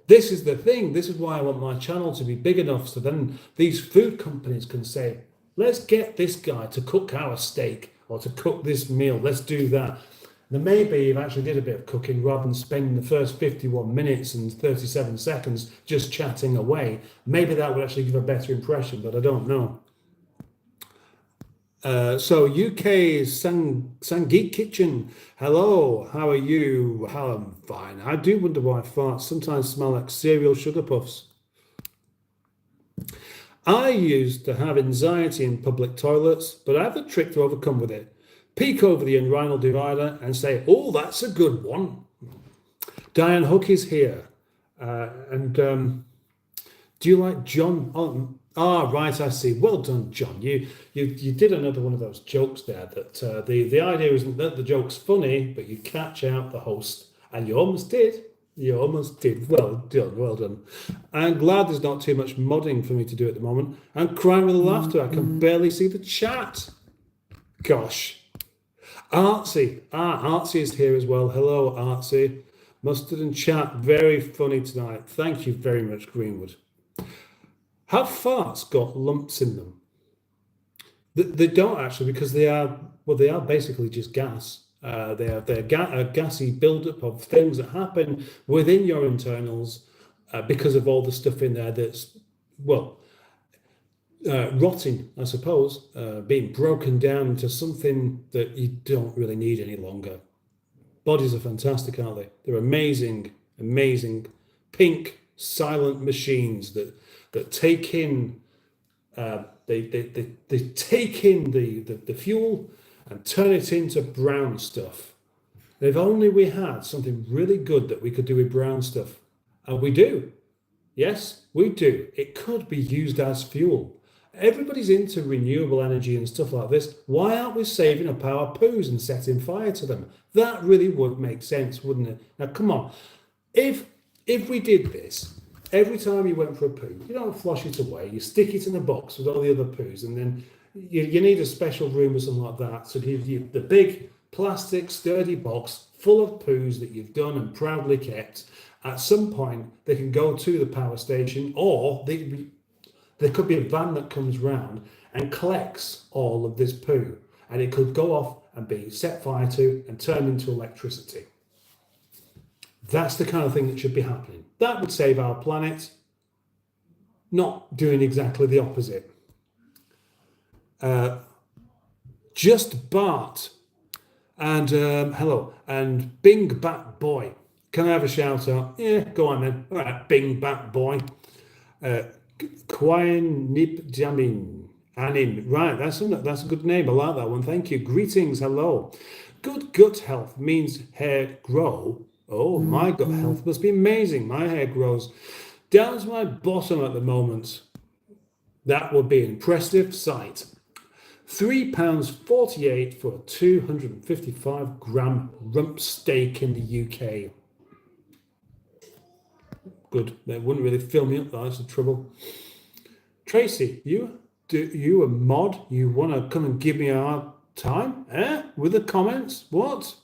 This is the thing. This is why I want my channel to be big enough so then these food companies can say, let's get this guy to cook our steak or to cook this meal. Let's do that. Then maybe if I actually did a bit of cooking rather than spending the first 51 minutes and 37 seconds just chatting away, maybe that would actually give a better impression, but I don't know. So UK Sangeet Kitchen, hello, how are you? I'm fine. I do wonder why farts sometimes smell like cereal sugar puffs. I used to have anxiety in public toilets, but I have a trick to overcome with it. Peek over the urinal divider and say, oh, that's a good one. Diane Hook is here. Do you like John? Right, I see. Well done, John. You did another one of those jokes there that the idea isn't that the joke's funny, but you catch out the host, and you almost did. Well done. I'm glad there's not too much modding for me to do at the moment. I'm crying with laughter. I can barely see the chat. Gosh. Artsy. Artsy is here as well. Hello, Artsy. Mustard and chat. Very funny tonight. Thank you very much, Greenwood. Have farts got lumps in them? They don't actually, because they are basically just gas. They're a gassy buildup of things that happen within your internals because of all the stuff in there that's, rotting, I suppose, being broken down into something that you don't really need any longer. Bodies are fantastic, aren't they? They're amazing, pink, silent machines that take in, they take in the fuel and turn it into brown stuff. If only we had something really good that we could do with brown stuff. And we do. Yes, we do. It could be used as fuel. Everybody's into renewable energy and stuff like this. Why aren't we saving up our poos and setting fire to them? That really would make sense, wouldn't it? Now, come on. If we did this, every time you went for a poo, you don't flush it away. You stick it in a box with all the other poos, and then you need a special room or something like that. So give you the big plastic sturdy box full of poos that you've done and proudly kept. At some point, they can go to the power station, or there could be a van that comes round and collects all of this poo, and it could go off and be set fire to and turned into electricity. That's the kind of thing that should be happening. That would save our planet, not doing exactly the opposite. Just Bart and hello, and Bing Bat Boy. Can I have a shout out? Yeah, go on then. All right, Bing Bat Boy. Quine Nip Jamin Anim. Right, that's a good name. I like that one. Thank you. Greetings. Hello. Good gut health means hair grow. Oh, my gut health must be amazing. My hair grows down to my bottom at the moment. That would be an impressive sight. £3.48 for a 255-gram rump steak in the UK. Good. They wouldn't really fill me up, that's the trouble. Tracy, you a mod? You want to come and give me a hard time? With the comments? What?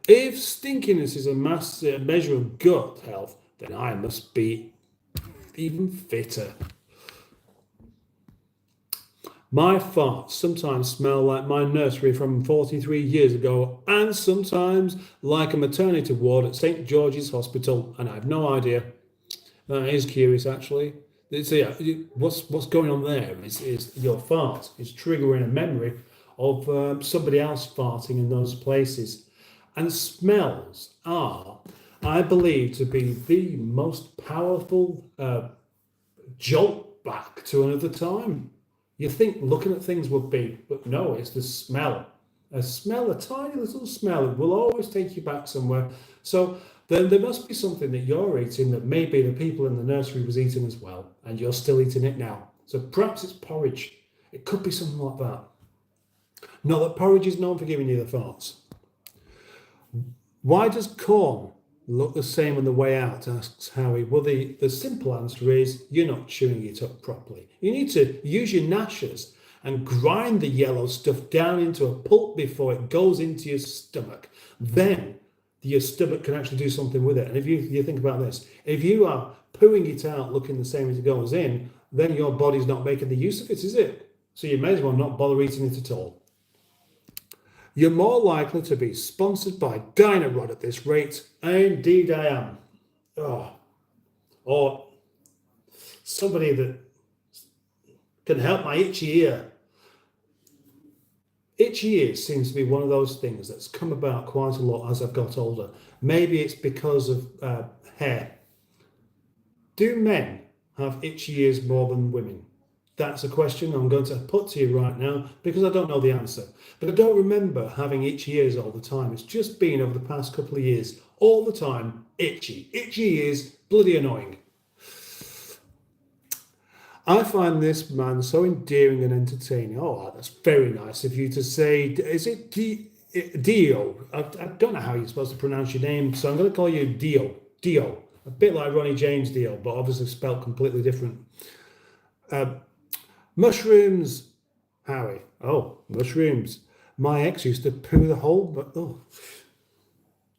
If stinkiness is a measure of gut health, then I must be even fitter. My farts sometimes smell like my nursery from 43 years ago, and sometimes like a maternity ward at St. George's Hospital, and I have no idea. That is curious, actually. So yeah, what's going on there is your fart is triggering a memory of somebody else farting in those places. And smells are, I believe, to be the most powerful jolt back to another time. You think looking at things would be, but no, it's the smell. A tiny little smell, it will always take you back somewhere. So then there must be something that you're eating that maybe the people in the nursery was eating as well, and you're still eating it now. So perhaps it's porridge. It could be something like that. Not that porridge is known for giving you the farts. Why does corn look the same on the way out, asks Howie. Well, the simple answer is you're not chewing it up properly. You need to use your gnashers and grind the yellow stuff down into a pulp before it goes into your stomach. Then your stomach can actually do something with it. And if you think about this, if you are pooing it out looking the same as it goes in, then your body's not making the use of it, is it? So you may as well not bother eating it at all. You're more likely to be sponsored by Dynarod at this rate. Indeed I am. Or somebody that can help my itchy ear. Itchy ears seems to be one of those things that's come about quite a lot as I've got older. Maybe it's because of hair. Do men have itchy ears more than women? That's a question I'm going to put to you right now because I don't know the answer. But I don't remember having itchy ears all the time. It's just been over the past couple of years, all the time, itchy. Itchy ears, bloody annoying. I find this man so endearing and entertaining. Oh, that's very nice of you to say. Is it Dio? I don't know how you're supposed to pronounce your name, so I'm going to call you Dio. Dio. A bit like Ronnie James Dio, but obviously spelled completely different. Mushrooms, Howie. Oh, mushrooms. My ex used to poo the whole, but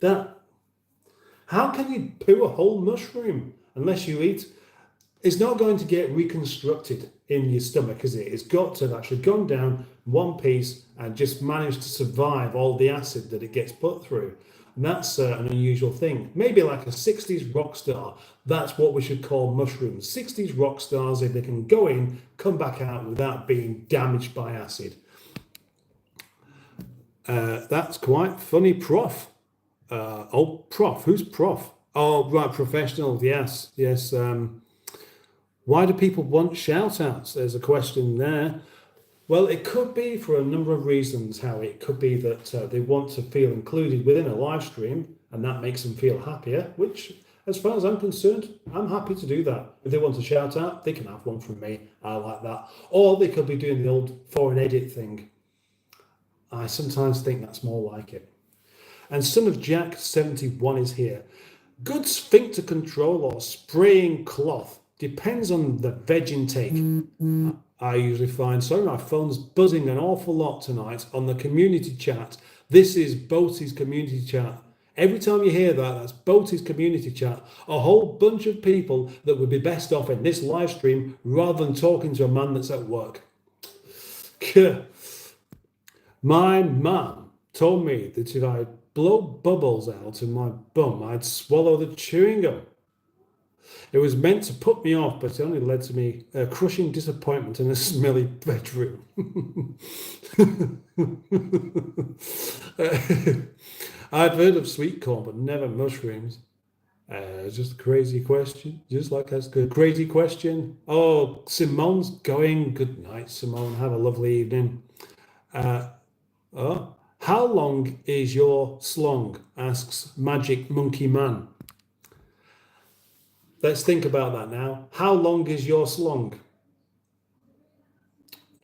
that. How can you poo a whole mushroom unless you eat? It's not going to get reconstructed in your stomach, is it? It's got to have actually gone down one piece and just managed to survive all the acid that it gets put through. And that's an unusual thing. Maybe like a 60s rock star. That's what we should call mushrooms. 60s rock stars, if they can go in, come back out without being damaged by acid. That's quite funny, Prof. Prof. Who's Prof? Oh, right, professional. Yes. Why do people want shout-outs? There's a question there. Well, it could be for a number of reasons, Howie. It could be that they want to feel included within a live stream, and that makes them feel happier, which, as far as I'm concerned, I'm happy to do that. If they want to shout out, they can have one from me. I like that. Or they could be doing the old foreign edit thing. I sometimes think that's more like it. And Son of Jack 71 is here. Good sphincter control or spraying cloth depends on the veg intake. I usually find, sorry, my phone's buzzing an awful lot tonight on the community chat. This is Boaty's community chat. Every time you hear that, that's Boaty's community chat. A whole bunch of people that would be best off in this live stream rather than talking to a man that's at work. My mum told me that if I blow bubbles out in my bum, I'd swallow the chewing gum. It was meant to put me off, but it only led to me crushing disappointment in a smelly bedroom. I've heard of sweet corn, but never mushrooms. Just a crazy question. Just like that's a crazy question. Oh, Simone's going. Good night, Simone. Have a lovely evening. How long is your slong? Asks Magic Monkey Man. Let's think about that now. How long is your slong?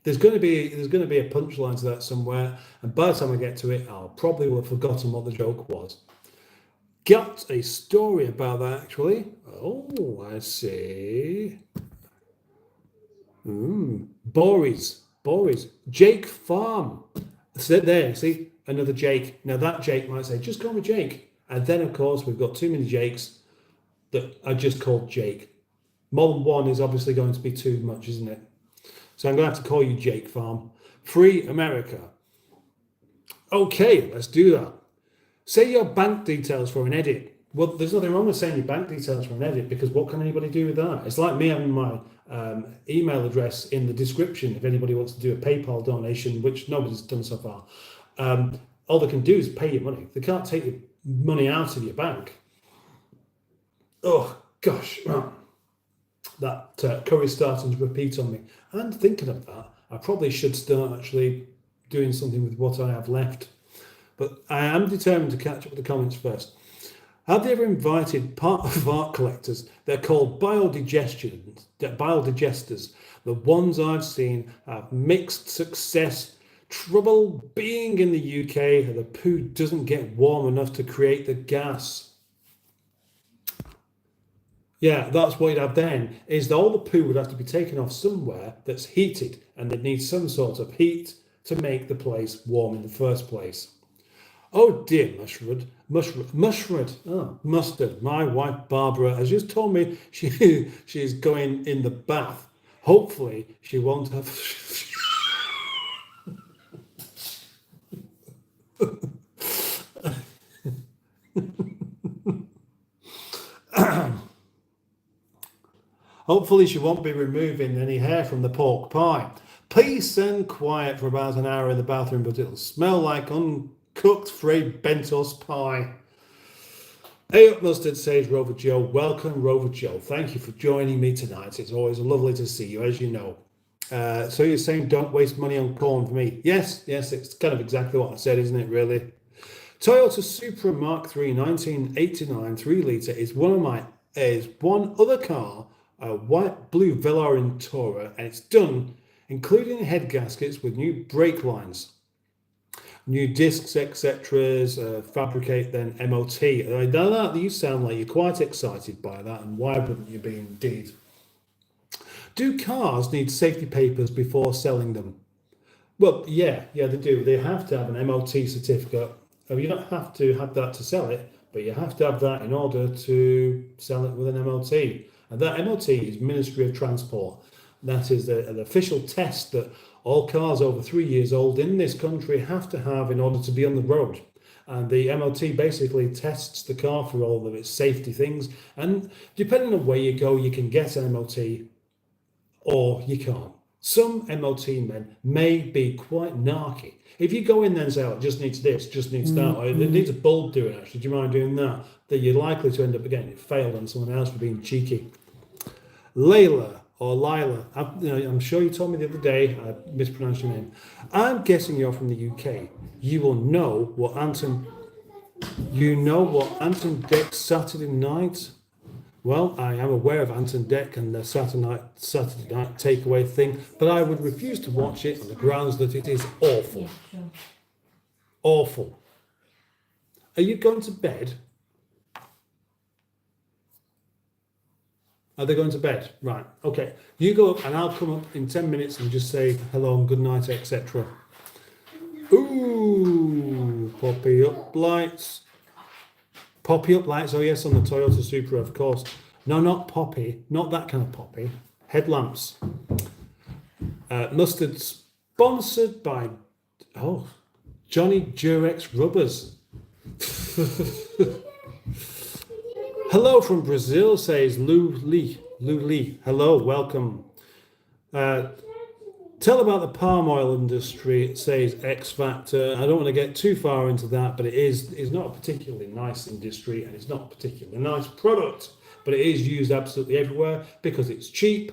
There's going to be a punchline to that somewhere, and by the time I get to it, I'll probably will have forgotten what the joke was. Got a story about that actually. Oh, I see. Boris, Jake Farm. Sit there, see another Jake. Now that Jake might say, "Just call me Jake," and then of course we've got too many Jakes that are just called Jake. More than one is obviously going to be too much, isn't it? So I'm going to have to call you Jake Farm. Free America. Okay, let's do that. Say your bank details for an edit. Well, there's nothing wrong with saying your bank details for an edit, because what can anybody do with that? It's like me having my email address in the description if anybody wants to do a PayPal donation, which nobody's done so far. All they can do is pay you money. They can't take your money out of your bank. Oh, gosh. That curry's starting to repeat on me. And thinking of that, I probably should start actually doing something with what I have left. But I am determined to catch up with the comments first. Have they ever invited part of art collectors? They're called biodigesters. The ones I've seen have mixed success. Trouble being in the UK, the poo doesn't get warm enough to create the gas. Yeah, that's what you'd have then, is that all the poo would have to be taken off somewhere that's heated, and they'd need some sort of heat to make the place warm in the first place. Oh dear, mustard. My wife Barbara has just told me she's going in the bath. Hopefully she won't have... Hopefully she won't be removing any hair from the pork pie. Peace and quiet for about an hour in the bathroom, but it'll smell like uncooked free bentos pie. Hey up mustard, says Rover Joe. Welcome, Rover Joe. Thank you for joining me tonight. It's always lovely to see you, as you know. So you're saying don't waste money on corn for me? Yes, it's kind of exactly what I said, isn't it, really? Toyota Supra Mark III 1989 3 litre is one other car, a white blue Velar Tourer, and it's done including head gaskets with new brake lines, new discs, etc. Fabricate then MOT. I know that you sound like you're quite excited by that, and why wouldn't you be indeed? Do cars need safety papers before selling them? Well, yeah, they do. They have to have an MOT certificate. You don't have to have that to sell it, but you have to have that in order to sell it with an MOT. And that MOT is Ministry of Transport. That is an official test that all cars over 3 years old in this country have to have in order to be on the road. And the MOT basically tests the car for all of its safety things. And depending on where you go, you can get an MOT or you can't. Some MOT men may be quite narky. If you go in there and say, oh, it just needs this, just needs that, or it needs a bulb doing actually, do you mind doing that? Then you're likely to end up getting it failed on someone else for being cheeky. Lila, I'm sure you told me the other day, I mispronounced your name. I'm guessing you're from the UK. You will know what Anton Deck's Saturday night. Well, I am aware of Anton Deck and the Saturday night takeaway thing, but I would refuse to watch it on the grounds that it is awful. Yeah, sure. Awful. Are you going to bed? Are they going to bed? Right, okay. You go up and I'll come up in 10 minutes and just say hello and good night, etc. Ooh, poppy up lights. Poppy up lights, oh yes, on the Toyota Supra, of course. No, not poppy, not that kind of poppy. Headlamps. Mustard sponsored by, Johnny Durex Rubbers. Hello from Brazil, says Lou Lee. Hello, welcome. Tell about the palm oil industry, says X Factor. I don't want to get too far into that, but it's not a particularly nice industry and it's not a particularly nice product, but it is used absolutely everywhere because it's cheap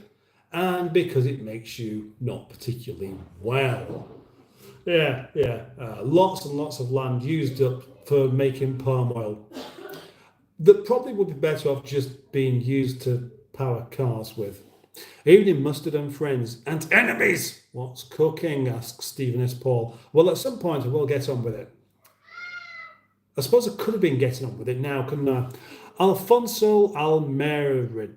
and because it makes you not particularly well. Yeah. Lots and lots of land used up for making palm oil that probably would be better off just being used to power cars with. Evening, Mustard and friends and enemies. What's cooking? Asks Stephen S. Paul. Well, at some point I will get on with it. I suppose I could have been getting on with it now, couldn't I? Alfonso Almendares.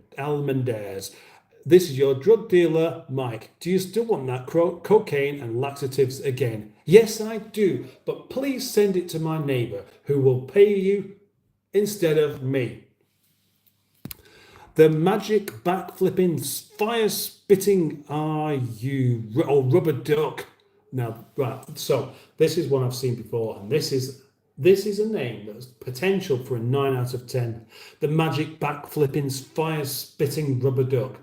This is your drug dealer, Mike. Do you still want that cocaine and laxatives again? Yes, I do, but please send it to my neighbour, who will pay you instead of me. The magic backflipping, fire-spitting are you, or rubber duck. Now, right, so this is one I've seen before, and this is a name that's potential for a 9 out of 10. The magic backflipping, fire-spitting rubber duck.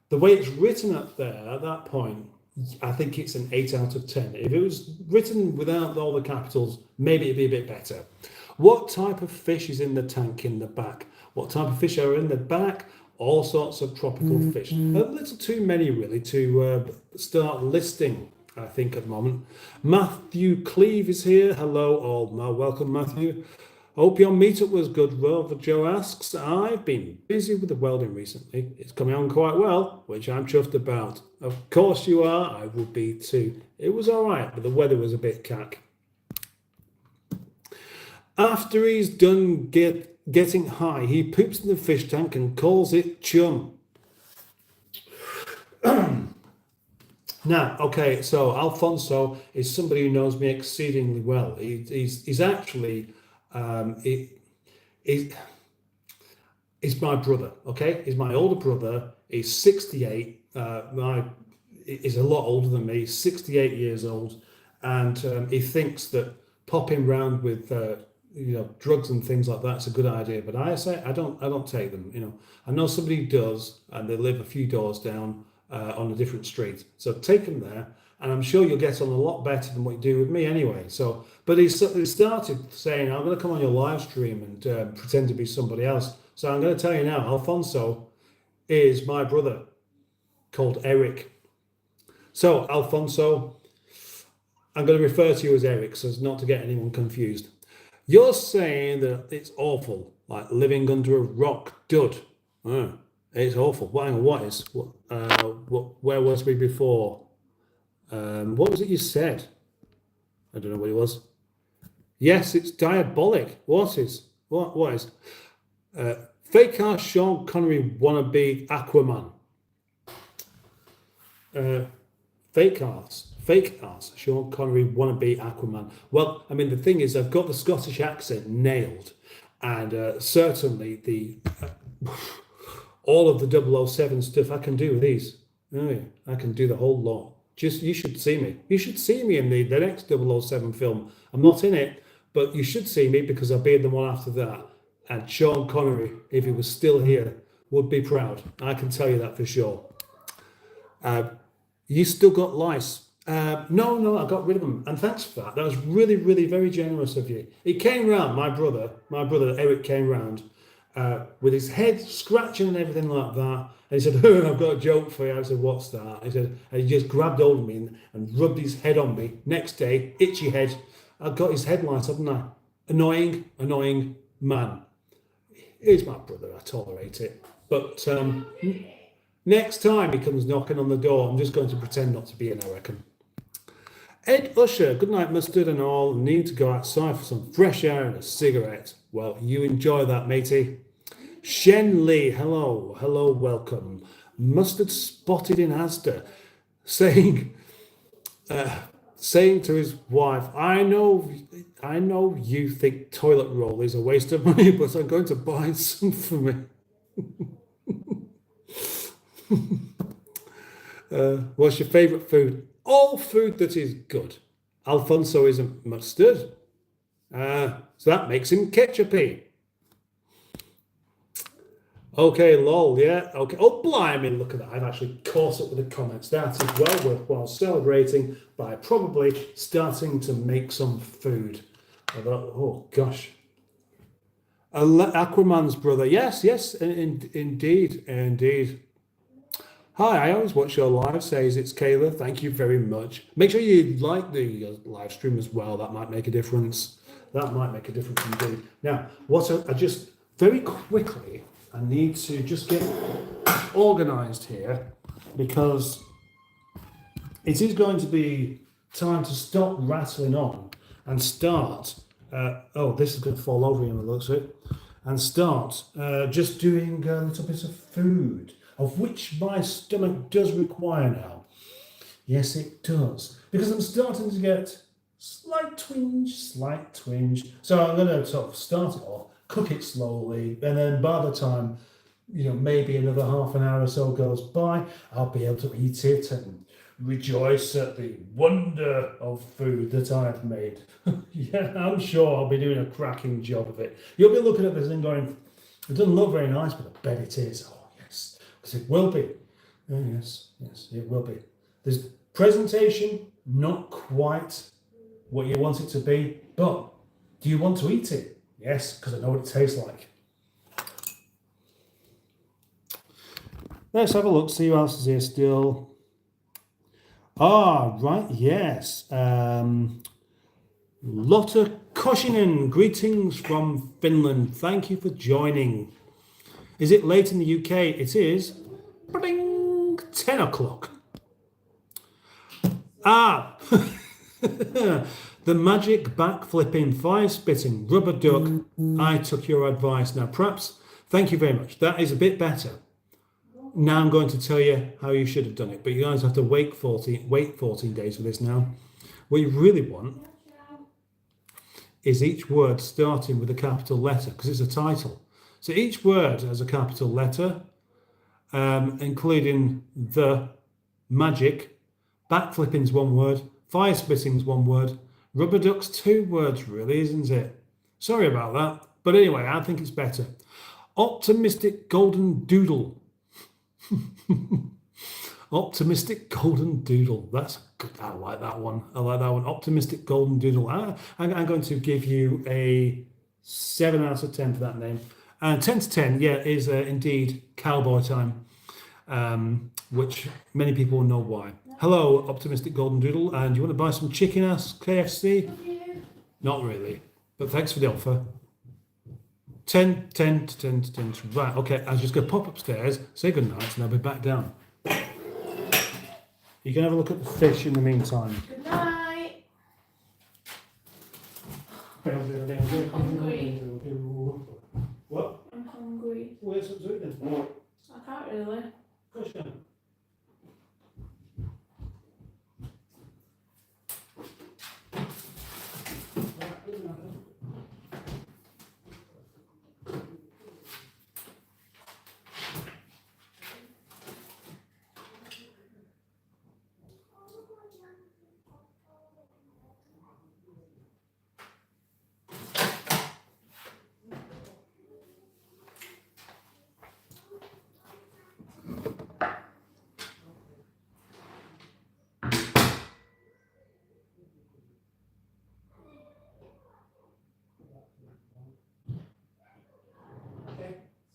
The way it's written up there at that point, I think it's an 8 out of 10. If it was written without all the capitals, maybe it'd be a bit better. What type of fish is in the tank in the back? What type of fish are in the back? All sorts of tropical fish. A little too many, really, to start listing, I think, at the moment. Matthew Cleve is here. Hello, all. Welcome, Matthew. Hope your meetup was good, Rover Joe asks. I've been busy with the welding recently. It's coming on quite well, which I'm chuffed about. Of course you are. I would be too. It was all right, but the weather was a bit cack. After he's done getting high, he poops in the fish tank and calls it chum. Now, okay, so Alfonso is somebody who knows me exceedingly well. He's actually... he's my brother, okay? He's my older brother. He's 68. He's a lot older than me. He's 68 years old, and he thinks that popping around with drugs and things like that's a good idea. But I say I don't take them. I know somebody who does, and they live a few doors down on a different street. So take them there. And I'm sure you'll get on a lot better than what you do with me anyway. So, but he started saying, I'm going to come on your live stream and pretend to be somebody else. So I'm going to tell you now, Alfonso is my brother called Eric. So Alfonso, I'm going to refer to you as Eric so as not to get anyone confused. You're saying that it's awful, like living under a rock dud. It's awful. Where was we before? What was it you said? I don't know what it was. Yes, it's diabolic. What is? Fake ass Sean Connery wannabe Aquaman. Fake ass Sean Connery wannabe Aquaman. Well, I mean, the thing is, I've got the Scottish accent nailed, and certainly the all of the 007 stuff I can do with these. Oh, yeah, I can do the whole lot. You should see me. You should see me in the next 007 film. I'm not in it, but you should see me because I'll be in the one after that. And Sean Connery, if he was still here, would be proud. I can tell you that for sure. You still got lice? No, I got rid of them. And thanks for that. That was really, really very generous of you. He came round, my brother Eric came round with his head scratching and everything like that. And he said, I've got a joke for you. I said, what's that? He said, and he just grabbed hold of me and rubbed his head on me. Next day, itchy head. I got his headlight, haven't I? Annoying man. He's my brother. I tolerate it. But next time he comes knocking on the door, I'm just going to pretend not to be in, I reckon. Ed Usher, good night, Mustard and all. Need to go outside for some fresh air and a cigarette. Well, you enjoy that, matey. Shen Lee, hello, welcome. Mustard spotted in Asda, saying to his wife, I know you think toilet roll is a waste of money, but I'm going to buy some for me. What's your favourite food? All food that is good. Alfonso isn't mustard, so that makes him ketchupy. Okay, lol, yeah, okay. Oh, blimey, look at that. I've actually caught up with the comments. That is well worthwhile celebrating by probably starting to make some food. Oh, gosh. Aquaman's brother. Yes, indeed. Hi, I always watch your live, says it's Kayla. Thank you very much. Make sure you like the live stream as well. That might make a difference. Indeed. Now, I just very quickly, I need to just get organised here because it is going to be time to stop rattling on and start. Oh, this is going to fall over in the looks of it. And start just doing a little bit of food, of which my stomach does require now. Yes, it does. Because I'm starting to get slight twinge. So I'm going to sort of start it off, cook it slowly, and then by the time, maybe another half an hour or so goes by, I'll be able to eat it and rejoice at the wonder of food that I've made. Yeah, I'm sure I'll be doing a cracking job of it. You'll be looking at this and going, it doesn't look very nice, but I bet it is. Oh, yes, because it will be. Oh, yes, it will be. There's presentation, not quite what you want it to be, but do you want to eat it? Yes, because I know what it tastes like. Let's have a look, see who else is here still. Ah, right, yes. Lotta Koshinen, greetings from Finland. Thank you for joining. Is it late in the UK? It is. Bing, 10 o'clock. Ah, the magic backflipping, fire spitting, rubber duck. I took your advice. Now, perhaps, thank you very much. That is a bit better. Now I'm going to tell you how you should have done it, but you guys have to wait 14 days for this now. What you really want is each word starting with a capital letter, because it's a title. So each word has a capital letter, including the magic, backflipping's one word, fire spitting's one word, rubber duck's 2 words really, isn't it? Sorry about that. But anyway, I think it's better. Optimistic golden doodle. Optimistic golden doodle. That's good. I like that one. Optimistic golden doodle. I'm going to give you a 7 out of 10 for that name. And 10 to 10, yeah, is indeed cowboy time, which many people know why. Hello, Optimistic golden doodle. And you want to buy some chicken ass KFC? Not really, but thanks for the offer. 10 to 10 to 10. Right, okay, I'm just going to pop upstairs, say goodnight, and I'll be back down. You can have a look at the fish in the meantime. Good night. I'm hungry. What? I'm hungry. Where's some food then? I can't really. Push down.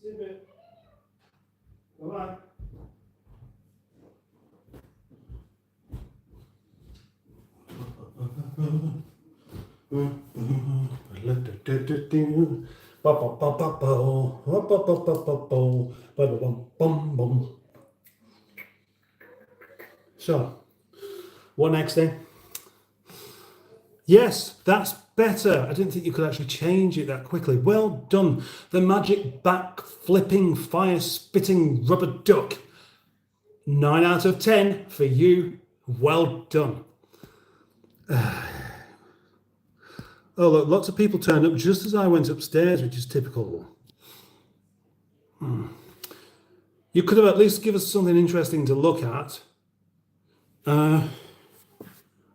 See you a bit. Bye-bye. So, what next then? Yes, that's better. I didn't think you could actually change it that quickly. Well done. The magic back flipping, fire spitting rubber duck. 9 out of 10 for you. Well done. Oh, look, lots of people turned up just as I went upstairs, which is typical. You could have at least given us something interesting to look at.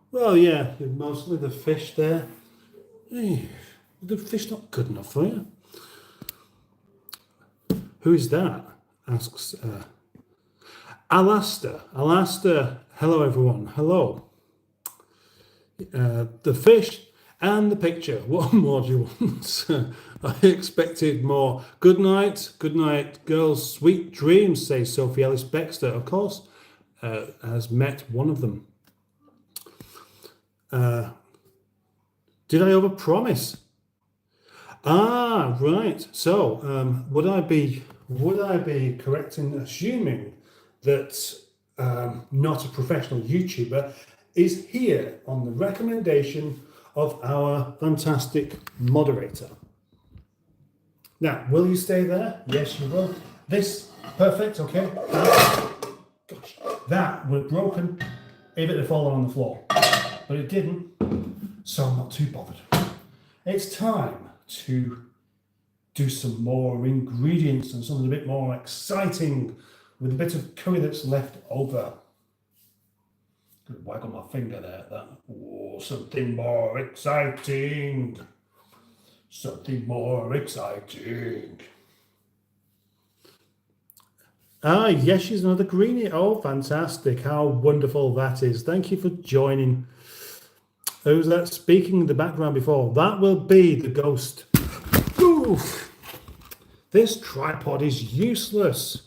Well, yeah, mostly the fish there. Hey, the fish not good enough for you. Who is that? Asks Alastair. Alastair, hello everyone. Hello. The fish and the picture. What more do you want? I expected more. Good night, girls. Sweet dreams, says Sophie Ellis Baxter. Of course, has met one of them. Did I overpromise? Ah, right. So, would I be would I be correct in assuming that not a professional YouTuber is here on the recommendation of our fantastic moderator? Now, will you stay there? Yes, you will. This, perfect, okay. Gosh, that would have broken if it had fallen on the floor, but it didn't, so I'm not too bothered. It's time to do some more ingredients and something a bit more exciting with a bit of curry that's left over. Gonna waggle my finger there at that. Oh, something more exciting. Something more exciting. Ah, yes, she's another greenie. Oh, fantastic. How wonderful that is. Thank you for joining. Who's that speaking in the background before? That will be the ghost. Oof. This tripod is useless.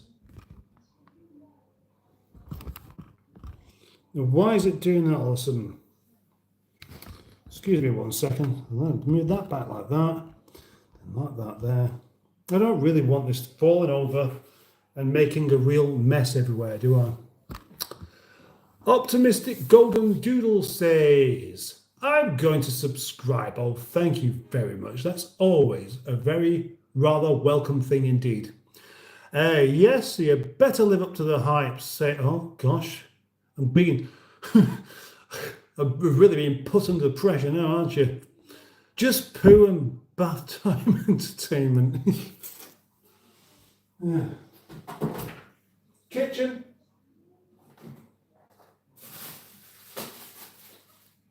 Why is it doing that all of a sudden? Excuse me 1 second. Move that back like that. And like that there. I don't really want this falling over and making a real mess everywhere, do I? Optimistic Golden Doodle says, I'm going to subscribe. Oh, thank you very much. That's always a very rather welcome thing indeed. Yes, you better live up to the hype. Say, oh gosh, I'm really being put under pressure now, aren't you? Just poo and bath time entertainment. Yeah. Kitchen.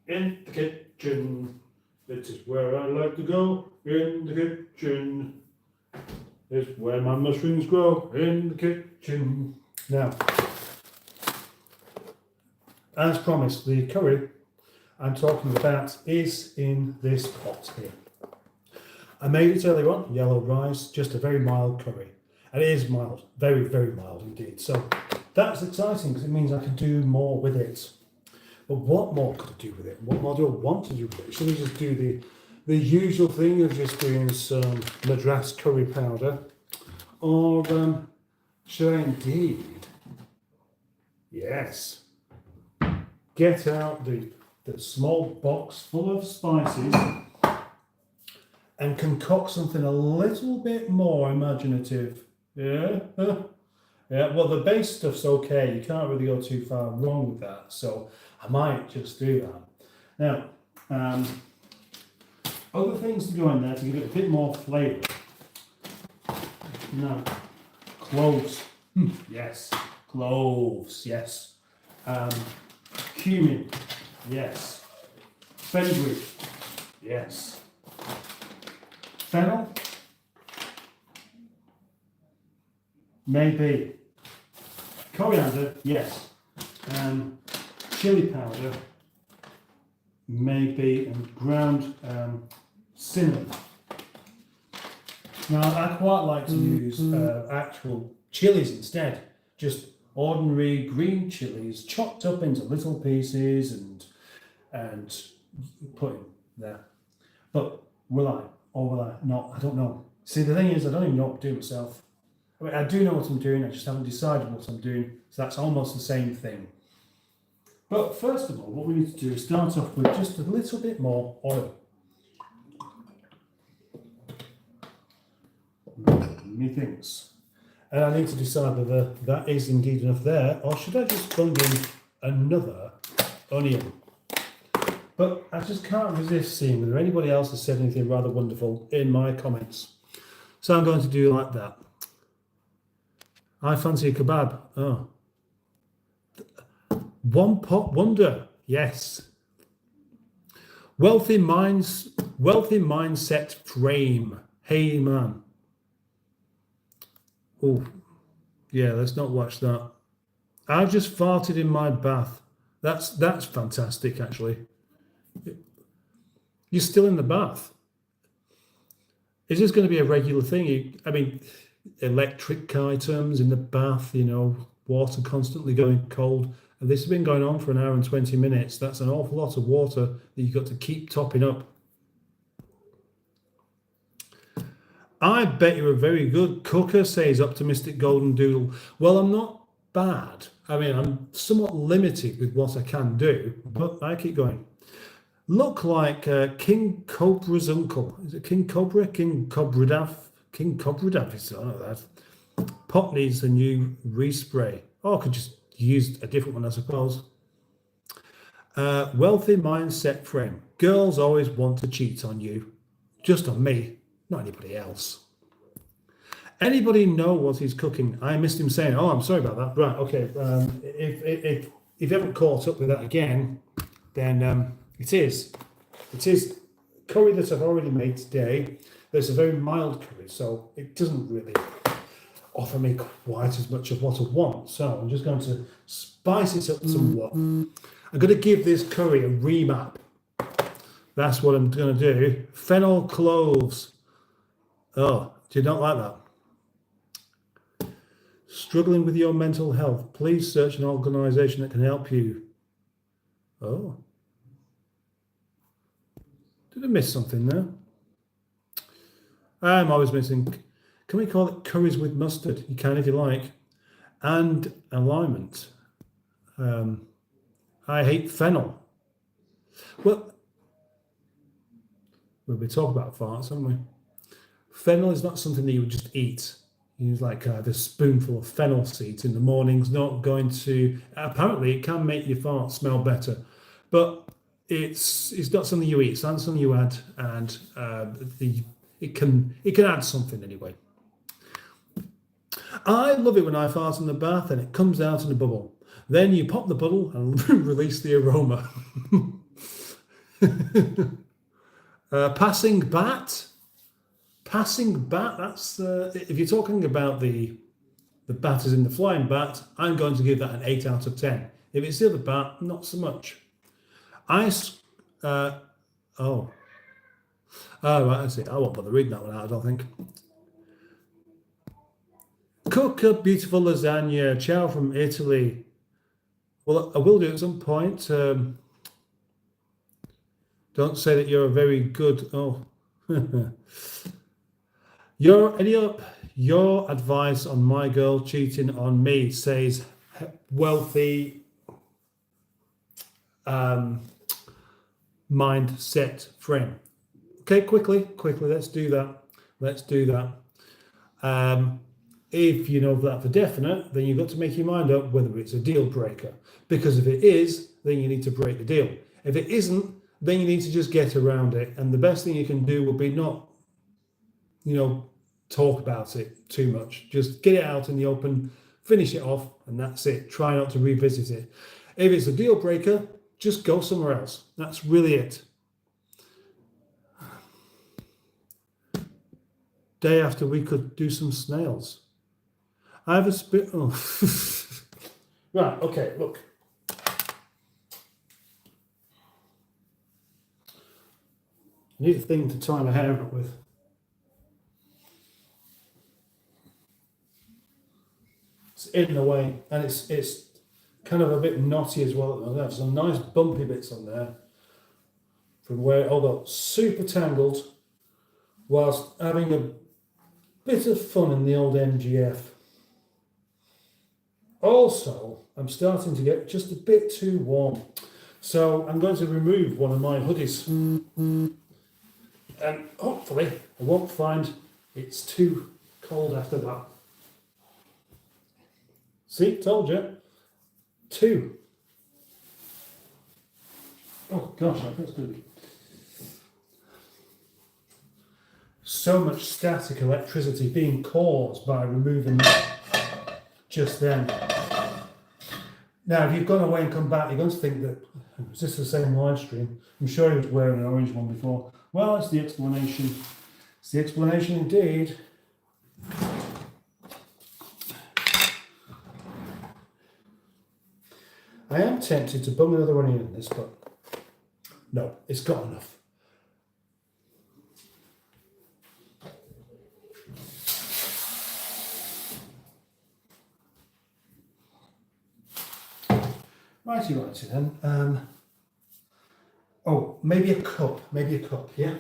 In the kitchen. It is where I like to go. In the kitchen. It's where my mushrooms grow. In the kitchen. Now, as promised, the curry I'm talking about is in this pot here. I made it earlier on, yellow rice, just a very mild curry. And it is mild, very, very mild indeed. So that's exciting because it means I can do more with it. But what more could I do with it? What more do I want to do with it? Should we just do the usual thing of just doing some Madras curry powder? Or should I indeed, yes, get out the small box full of spices and concoct something a little bit more imaginative? Yeah, yeah. Well, the base stuff's okay. You can't really go too far wrong with that. So I might just do that. Now, other things to go in there to give it a bit more flavour. Now, cloves. Yes. Cloves. Yes. Cumin. Yes. Fenugreek. Yes. Fennel. Maybe. Coriander. Yes. Chili powder. Maybe. And ground cinnamon. Now, I quite like to use actual chilies instead. Just ordinary green chilies chopped up into little pieces and put in there. But will I or will I not? I don't know. See, the thing is, I don't even know what to do myself. I mean, I do know what I'm doing, I just haven't decided what I'm doing, so that's almost the same thing. But first of all, what we need to do is start off with just a little bit more oil. Methinks. And I need to decide whether that is indeed enough there, or should I just bung in another onion? But I just can't resist seeing whether anybody else has said anything rather wonderful in my comments. So I'm going to do like that. I fancy a kebab. Oh. One pot wonder. Yes. Wealthy mindset frame. Hey man. Oh, yeah, let's not watch that. I've just farted in my bath. That's fantastic, actually. You're still in the bath. Is this going to be a regular thing? I mean, electric items in the bath, you know, water constantly going cold. And this has been going on for 1 hour and 20 minutes. That's an awful lot of water that you've got to keep topping up. I bet you're a very good cooker, says Optimistic Golden Doodle. Well, I'm not bad. I mean, I'm somewhat limited with what I can do, but I keep going. Look like King Cobra's uncle. Is it King Cobra? King Cobradaff? King Cobradaff is, I don't know that. Pot needs a new respray. Oh, I could just use a different one, I suppose. Wealthy mindset frame. Girls always want to cheat on you. Just on me, not anybody else. Anybody know what he's cooking? I missed him saying, oh, I'm sorry about that. Right, okay. If you haven't caught up with that again, then it is curry that I've already made today. There's a very mild curry, so it doesn't really offer me quite as much of what I want. So I'm just going to spice it up somewhat. I'm going to give this curry a remap. That's what I'm going to do. Fennel cloves. Oh, do you not like that? Struggling with your mental health? Please search an organisation that can help you. Oh. Did I miss something there? I'm always missing. Can we call it curries with mustard? You can if you like. And alignment. I hate fennel. Well, we talk about farts, haven't we? Fennel is not something that you would just eat. Use like the spoonful of fennel seeds in the morning's not going to. Apparently, it can make your farts smell better, but it's not something you eat. It's not something you add, and it can add something anyway. I love it when I fart in the bath and it comes out in a bubble. Then you pop the bubble and release the aroma. Passing bat. Passing bat, that's if you're talking about the bat as in the flying bat, I'm going to give that an 8 out of 10. If it's the other bat, not so much. Right, I see. I won't bother reading that one out, I don't think. Cook a beautiful lasagna. Ciao from Italy. Well, I will do at some point. Don't say that you're a very good. Oh. Your advice on my girl cheating on me, says wealthy mindset frame. Okay, quickly, let's do that. If you know that for definite, then you've got to make your mind up whether it's a deal breaker. Because if it is, then you need to break the deal. If it isn't, then you need to just get around it. And the best thing you can do will be not, talk about it too much. Just get it out in the open, finish it off, and that's it. Try not to revisit it. If it's a deal breaker, just go somewhere else. That's really it. Day after we could do some snails. I have a spit. Oh. Right, okay, look. I need a thing to tie my hair up with. It's in the way, and it's kind of a bit knotty as well. There's some nice bumpy bits on there from where it all got super tangled whilst having a bit of fun in the old MGF. Also, I'm starting to get just a bit too warm, so I'm going to remove one of my hoodies, and hopefully I won't find it's too cold after that. See, told you. 2. Oh gosh, that's good. So much static electricity being caused by removing that just then. Now, if you've gone away and come back, you're going to think that, is this the same live stream? I'm sure he was wearing an orange one before. Well, it's the explanation. It's the explanation indeed. I am tempted to bung another one in this, but no, it's got enough. Righty then. Oh, maybe a cup, yeah?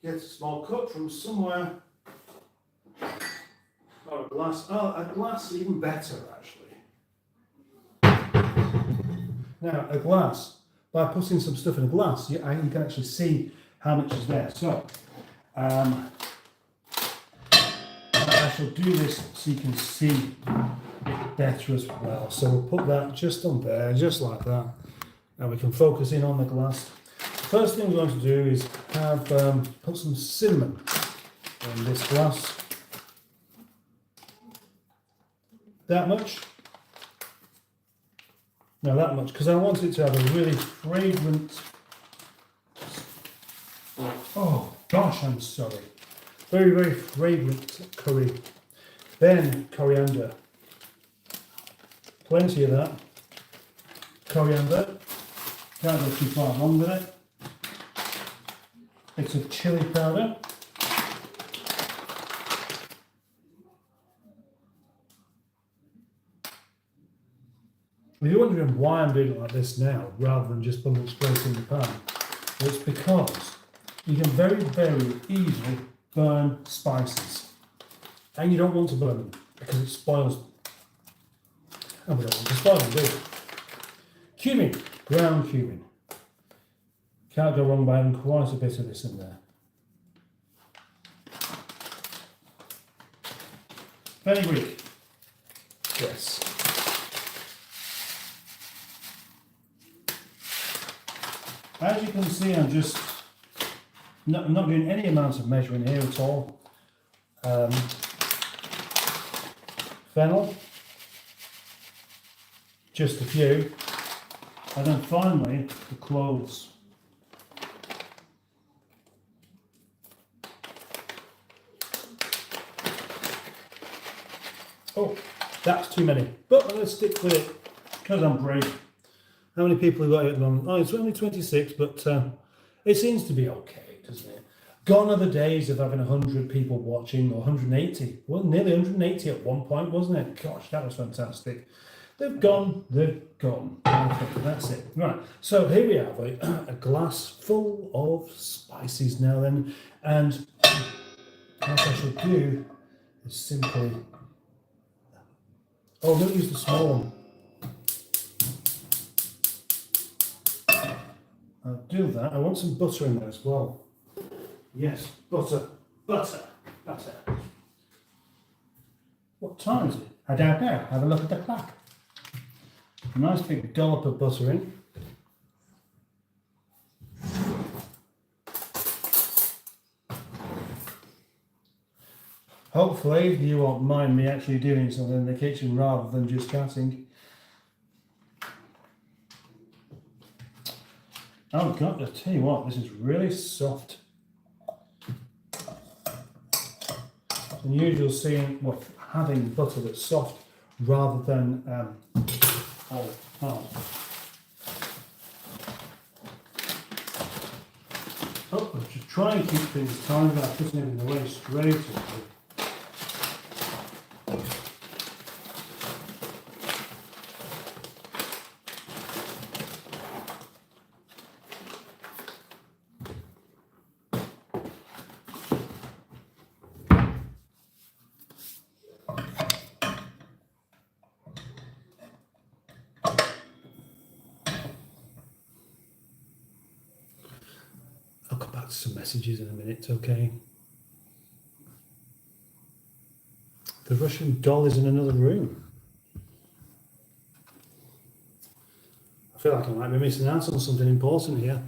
get a small cup from somewhere. Or a glass. Oh, a glass even better actually. Now a glass. By putting some stuff in a glass, you can actually see how much is there. So I shall do this so you can see it better as well. So we'll put that just on there, just like that. Now we can focus in on the glass. First thing we're going to do is have put some cinnamon in this glass. That much? No, that much, because I want it to have a really fragrant. Oh gosh, I'm sorry. Very, very fragrant curry. Then coriander. Plenty of that. Coriander. Can't go too far wrong with it. Bits of chili powder. If you're wondering why I'm doing it like this now, rather than just putting it straight in the pan, it's because you can very, very easily burn spices. And you don't want to burn them, because it spoils them. And we don't want to spoil them, do we? Cumin, ground cumin. Can't go wrong by having quite a bit of this in there. Fenugreek. Yes. As you can see, I'm not doing any amount of measuring here at all. Fennel, just a few, and then finally the cloves. Oh, that's too many, but I'm going to stick with it because I'm brave. How many people have got here at the moment? Oh, it's only 26, but it seems to be okay, doesn't it? Gone are the days of having 100 people watching, or 180. Well, nearly 180 at one point, wasn't it? Gosh, that was fantastic. They've gone, they've gone. Okay, that's it. Right, so here we have a glass full of spices now then, and what I shall do is simply... Oh, don't use the small one. I'll do that. I want some butter in there as well. Yes, butter, butter, butter. What time is it? I don't know. Have a look at the clock. A nice big dollop of butter in. Hopefully you won't mind me actually doing something in the kitchen rather than just chatting. Oh God, I tell you what, this is really soft. It's unusual seeing, well, having butter that's soft rather than hard. Oh, I'll just try and keep things timed without putting it in the way straight away. I'll come back to some messages in a minute, okay? The Russian doll is in another room. I feel like I might be missing out on something important here.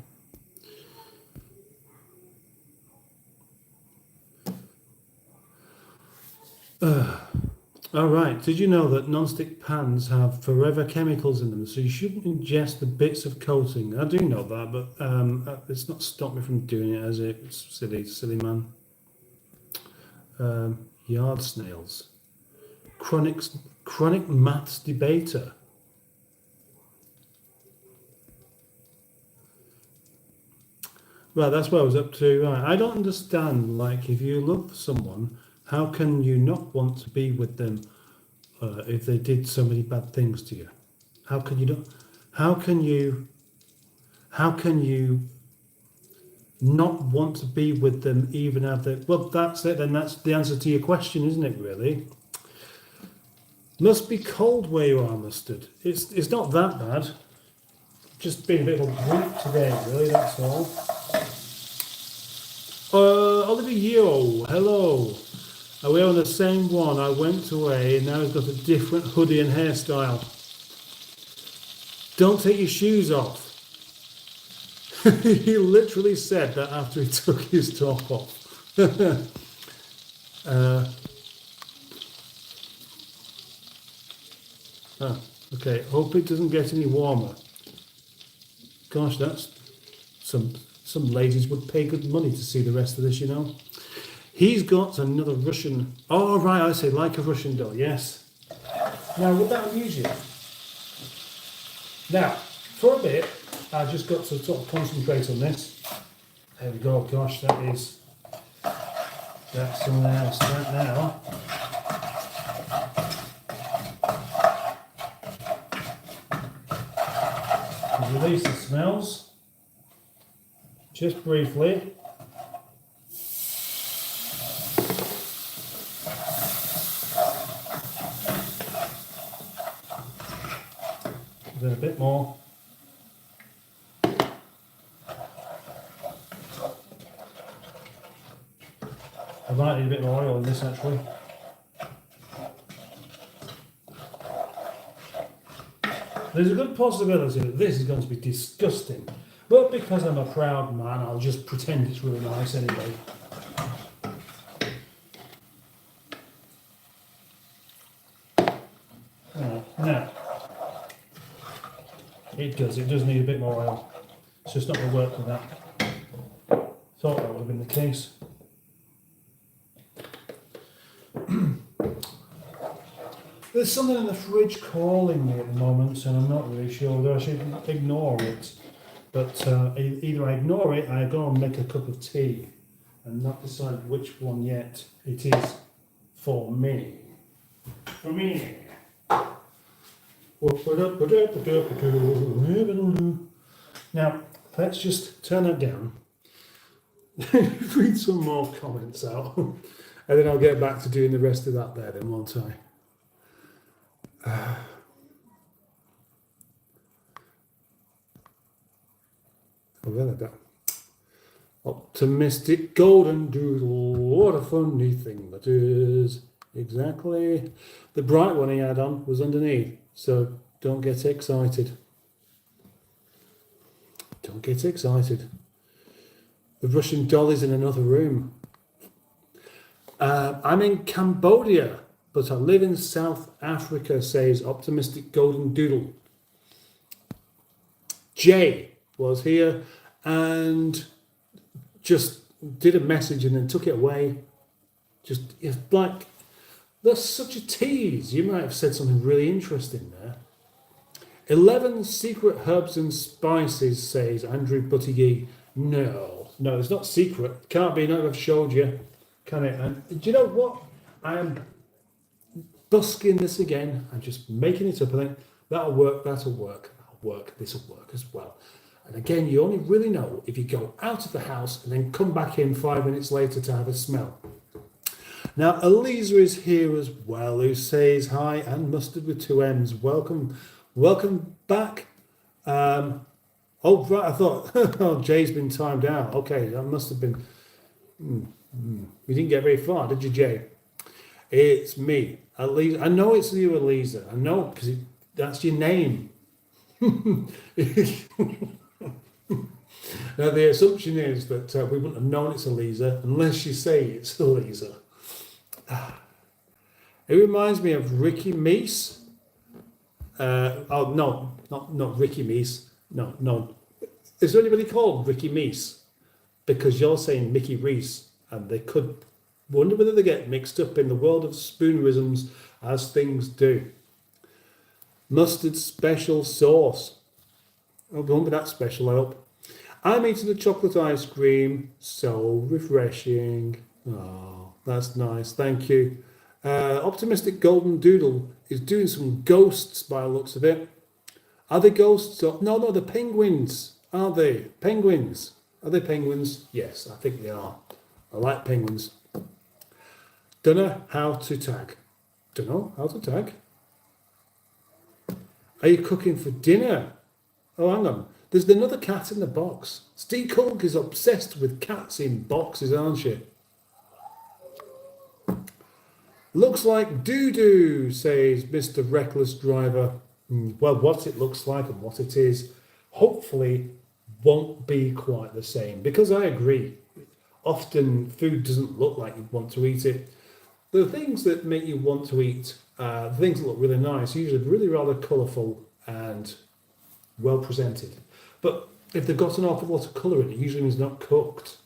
All right, did you know that non-stick pans have forever chemicals in them, so you shouldn't ingest the bits of coating? I do know that, but it's not stopped me from doing it, has it? It's silly man. Yard snails. Chronic maths debater. Right, that's what I was up to. Right, I don't understand, like, if you love someone, how can you not want to be with them if they did so many bad things to you? How can you not? How can you not want to be with them, even have the. Well, that's it. Then that's the answer to your question, isn't it? Really. Must be cold where you are, Mustard. It's not that bad. Just been a bit of a week today, really. That's all. Oliver Yo, hello. Are we on the same one? I went away and now he's got a different hoodie and hairstyle. Don't take your shoes off. He literally said that after he took his top off. Okay, hope it doesn't get any warmer. Gosh, that's some ladies would pay good money to see the rest of this, you know. He's got another Russian. Oh right, I say like a Russian doll. Yes. Now would that amuse you? Now, for a bit, I just got to sort of concentrate on this. There we go. Gosh, that's something else. That now. Release the smells. Just briefly. Then a bit more. I might need a bit more oil in this actually. There's a good possibility that this is going to be disgusting, but because I'm a proud man, I'll just pretend it's really nice anyway. Now, it does need a bit more oil. It's just not going to work with that. Thought that would have been the case. There's something in the fridge calling me at the moment, and I'm not really sure whether I should ignore it. But either I ignore it, I go and make a cup of tea, and not decide which one yet it is for me. For me. Now, let's just turn that down. Read some more comments out, and then I'll get back to doing the rest of that there then, won't I? Optimistic golden doodle, what a funny thing that is. Exactly. The bright one he had on was underneath, so don't get excited. Don't get excited. The Russian doll is in another room. I'm in Cambodia, but I live in South Africa, says Optimistic Golden Doodle. Jay was here and just did a message and then took it away. Just, it's like, that's such a tease. You might have said something really interesting there. 11 secret herbs and spices, says Andrew Buttigieg. No, it's not secret. Can't be, not I've showed you. Can it? And do you know what? I am busking this again. I'm just making it up. I think that'll work. This will work as well. And again, you only really know if you go out of the house and then come back in 5 minutes later to have a smell. Now, Eliza is here as well, who says hi, and Mustard with 2 M's. Welcome back. Oh, right, I thought, Jay's been timed out. Okay, that must have been, we didn't get very far, did you, Jay? It's me, Eliza. I know it's you, Eliza. I know, because that's your name. Now, the assumption is that we wouldn't have known it's Eliza unless you say it's Eliza. It reminds me of Ricky Meese. Oh, no, not Ricky Meese. No. Is there anybody called Ricky Meese? Because you're saying Mickey Reese, and they could wonder whether they get mixed up in the world of spoonerisms as things do. Mustard special sauce. Oh, it won't be that special, I hope. I'm eating the chocolate ice cream. So refreshing. Oh, that's nice. Thank you. Optimistic Golden Doodle is doing some ghosts by the looks of it. Are they ghosts? No, they're penguins. Are they? Penguins. Are they penguins? Yes, I think they are. I like penguins. Dunno how to tag. Dunno how to tag. Are you cooking for dinner? Oh, hang on. There's another cat in the box. Steve Culk is obsessed with cats in boxes, aren't you? Looks like doo-doo, says Mr. Reckless Driver. Well, what it looks like and what it is, hopefully won't be quite the same. Because I agree, often food doesn't look like you want to eat it. The things that make you want to eat, things that look really nice, usually really rather colourful and well presented. But if they've got an awful lot of colour in it, usually means not cooked.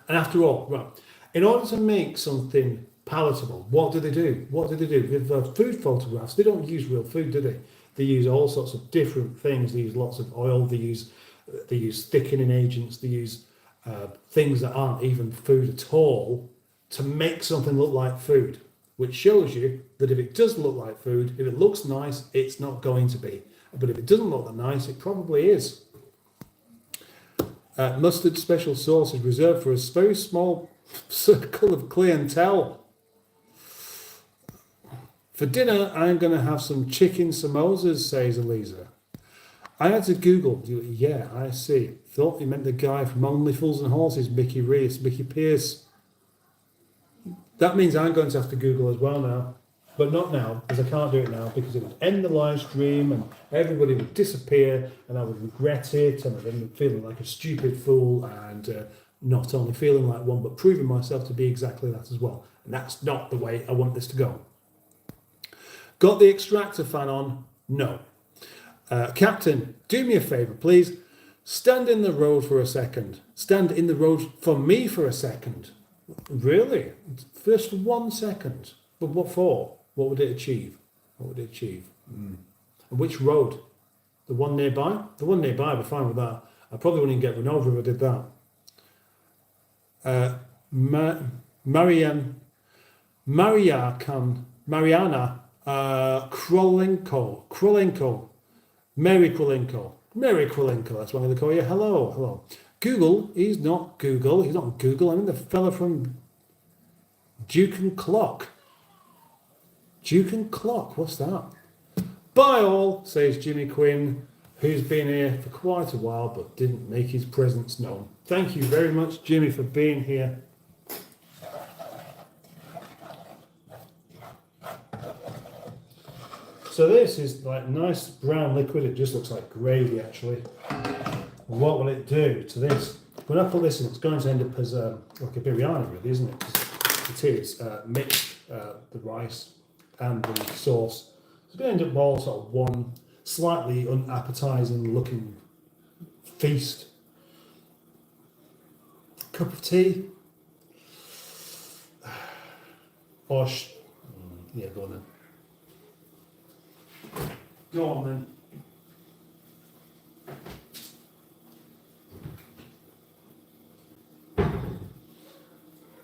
And after all, right, in order to make something palatable, what do they do? What do they do? With food photographs, they don't use real food, do they? They use all sorts of different things. They use lots of oil, they use thickening agents, they use things that aren't even food at all to make something look like food, which shows you that if it does look like food, if it looks nice, it's not going to be. But if it doesn't look that nice, it probably is. Mustard special sauce is reserved for a very small circle of clientele. For dinner, I'm going to have some chicken samosas, says Eliza. I had to Google. Yeah, I see. Thought you meant the guy from Only Fools and Horses, Mickey Reese, Mickey Pierce. That means I'm going to have to Google as well now. But not now, because I can't do it now, because it would end the live stream and everybody would disappear and I would regret it and I'd end up feeling like a stupid fool and not only feeling like one, but proving myself to be exactly that as well. And that's not the way I want this to go. Got the extractor fan on? No. Captain, do me a favour, please. Stand in the road for a second. Stand in the road for me for a second. Really? Just 1 second. But what for? What would it achieve? What would it achieve? And which road? The one nearby? The one nearby, I'd be fine with that. I probably wouldn't get run over if I did that. Mariana Krolenko. Mary Krolenko, that's what I'm going to call you. Hello. Google, he's not Google. I mean the fella from Duke and Clock. What's that? Bye all, says Jimmy Quinn, who's been here for quite a while but didn't make his presence known. Thank you very much, Jimmy, for being here. So this is like nice brown liquid. It just looks like gravy, actually. What will it do to this? When I put this in, it's going to end up as like a biryani, really, isn't it? It is mixed the rice and the sauce. It's going to end up all sort of one slightly unappetizing looking feast. Cup of tea. Or yeah, go on then. Go on then.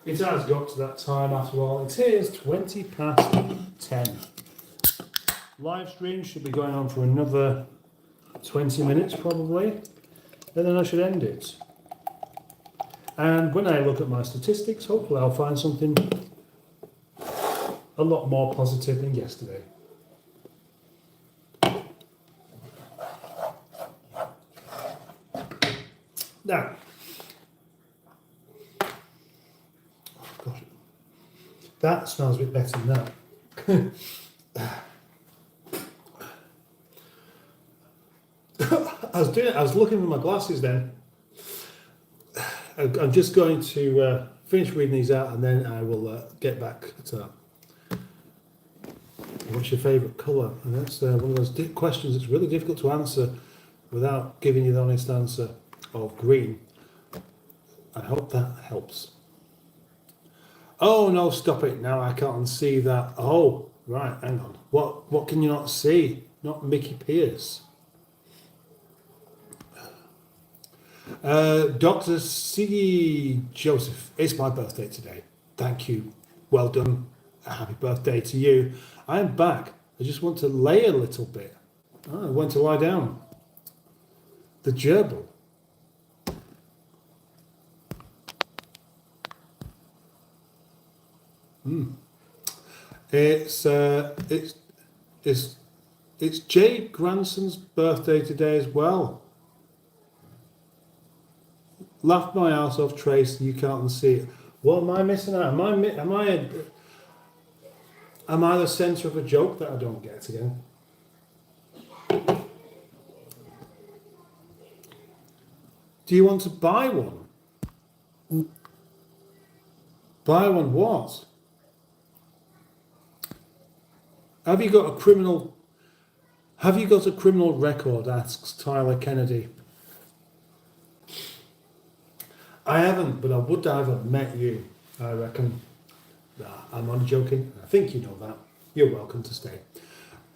It has got to that time after all. It is 20 past 10. Live stream should be going on for another 20 minutes probably. And then I should end it. And when I look at my statistics, hopefully I'll find something a lot more positive than yesterday. Now, oh God, that smells a bit better than that. I was looking for my glasses then. I'm just going to finish reading these out and then I will get back to that. What's your favourite colour? And that's one of those questions that's really difficult to answer without giving you the honest answer of green. I hope that helps. Oh no, stop it now, I can't see that. Oh, right, hang on. What can you not see? Not Mickey Pierce. Dr. C. Joseph, it's my birthday today. Thank you. Well done. A happy birthday to you. I am back. I just want to lay a little bit. I want to lie down. The gerbil. It's Jade Granson's birthday today as well. Laughed my ass off, Trace. You can't see it. What am I missing out? Am I the centre of a joke that I don't get again? Do you want to buy one? Buy one what? Have you got a criminal record? Asks Tyler Kennedy. I haven't, but I would have met you, I reckon. I'm only joking. I think you know that. You're welcome to stay.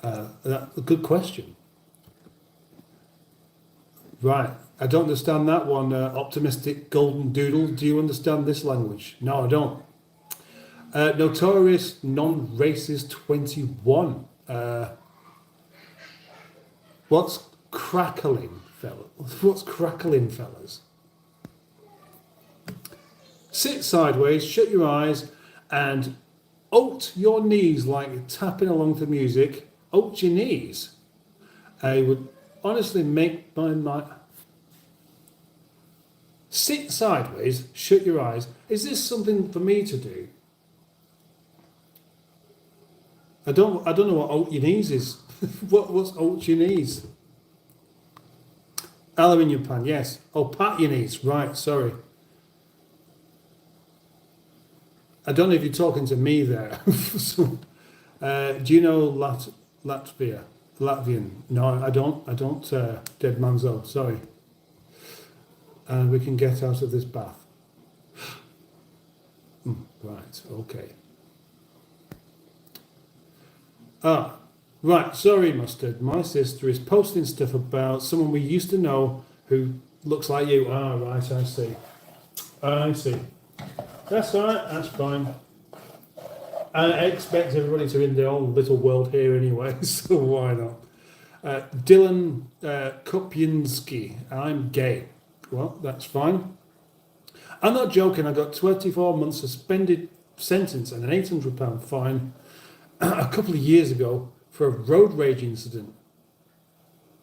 That's a good question. Right. I don't understand that one, optimistic golden doodle. Do you understand this language? No, I don't. Notorious non-racist 21. What's crackling, fellas? What's crackling, fellas? Sit sideways, shut your eyes, and oat your knees like you're tapping along to music. Oat your knees. I would honestly make my mind. Sit sideways, shut your eyes. Is this something for me to do? I don't know what oat your knees is. What's oat your knees? Aluminium pan, yes. Oh, pat your knees. Right, sorry. I don't know if you're talking to me there. Do you know Latvia? Latvian? No, I don't. Dead manzo. Sorry. And we can get out of this bath. Right. Okay. Right. Sorry, Mustard. My sister is posting stuff about someone we used to know who looks like you. Right. I see. That's all right, that's fine. I expect everybody to in their own little world here anyway, so why not? Dylan Kopinski, I'm gay. Well, that's fine. I'm not joking, I got 24 months suspended sentence and an £800 fine a couple of years ago for a road rage incident.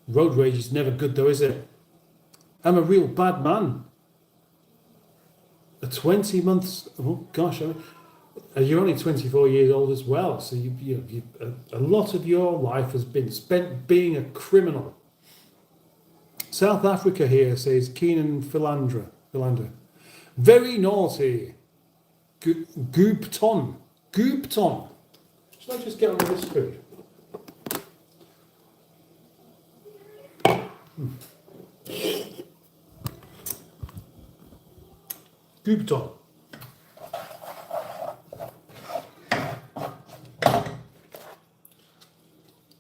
Road rage is never good though, is it? I'm a real bad man. 20 months, oh gosh, you're only 24 years old as well, so a lot of your life has been spent being a criminal. South Africa here, says Keenan Philander. Very naughty. Goopton. Shall I just get on with this food? Goopton.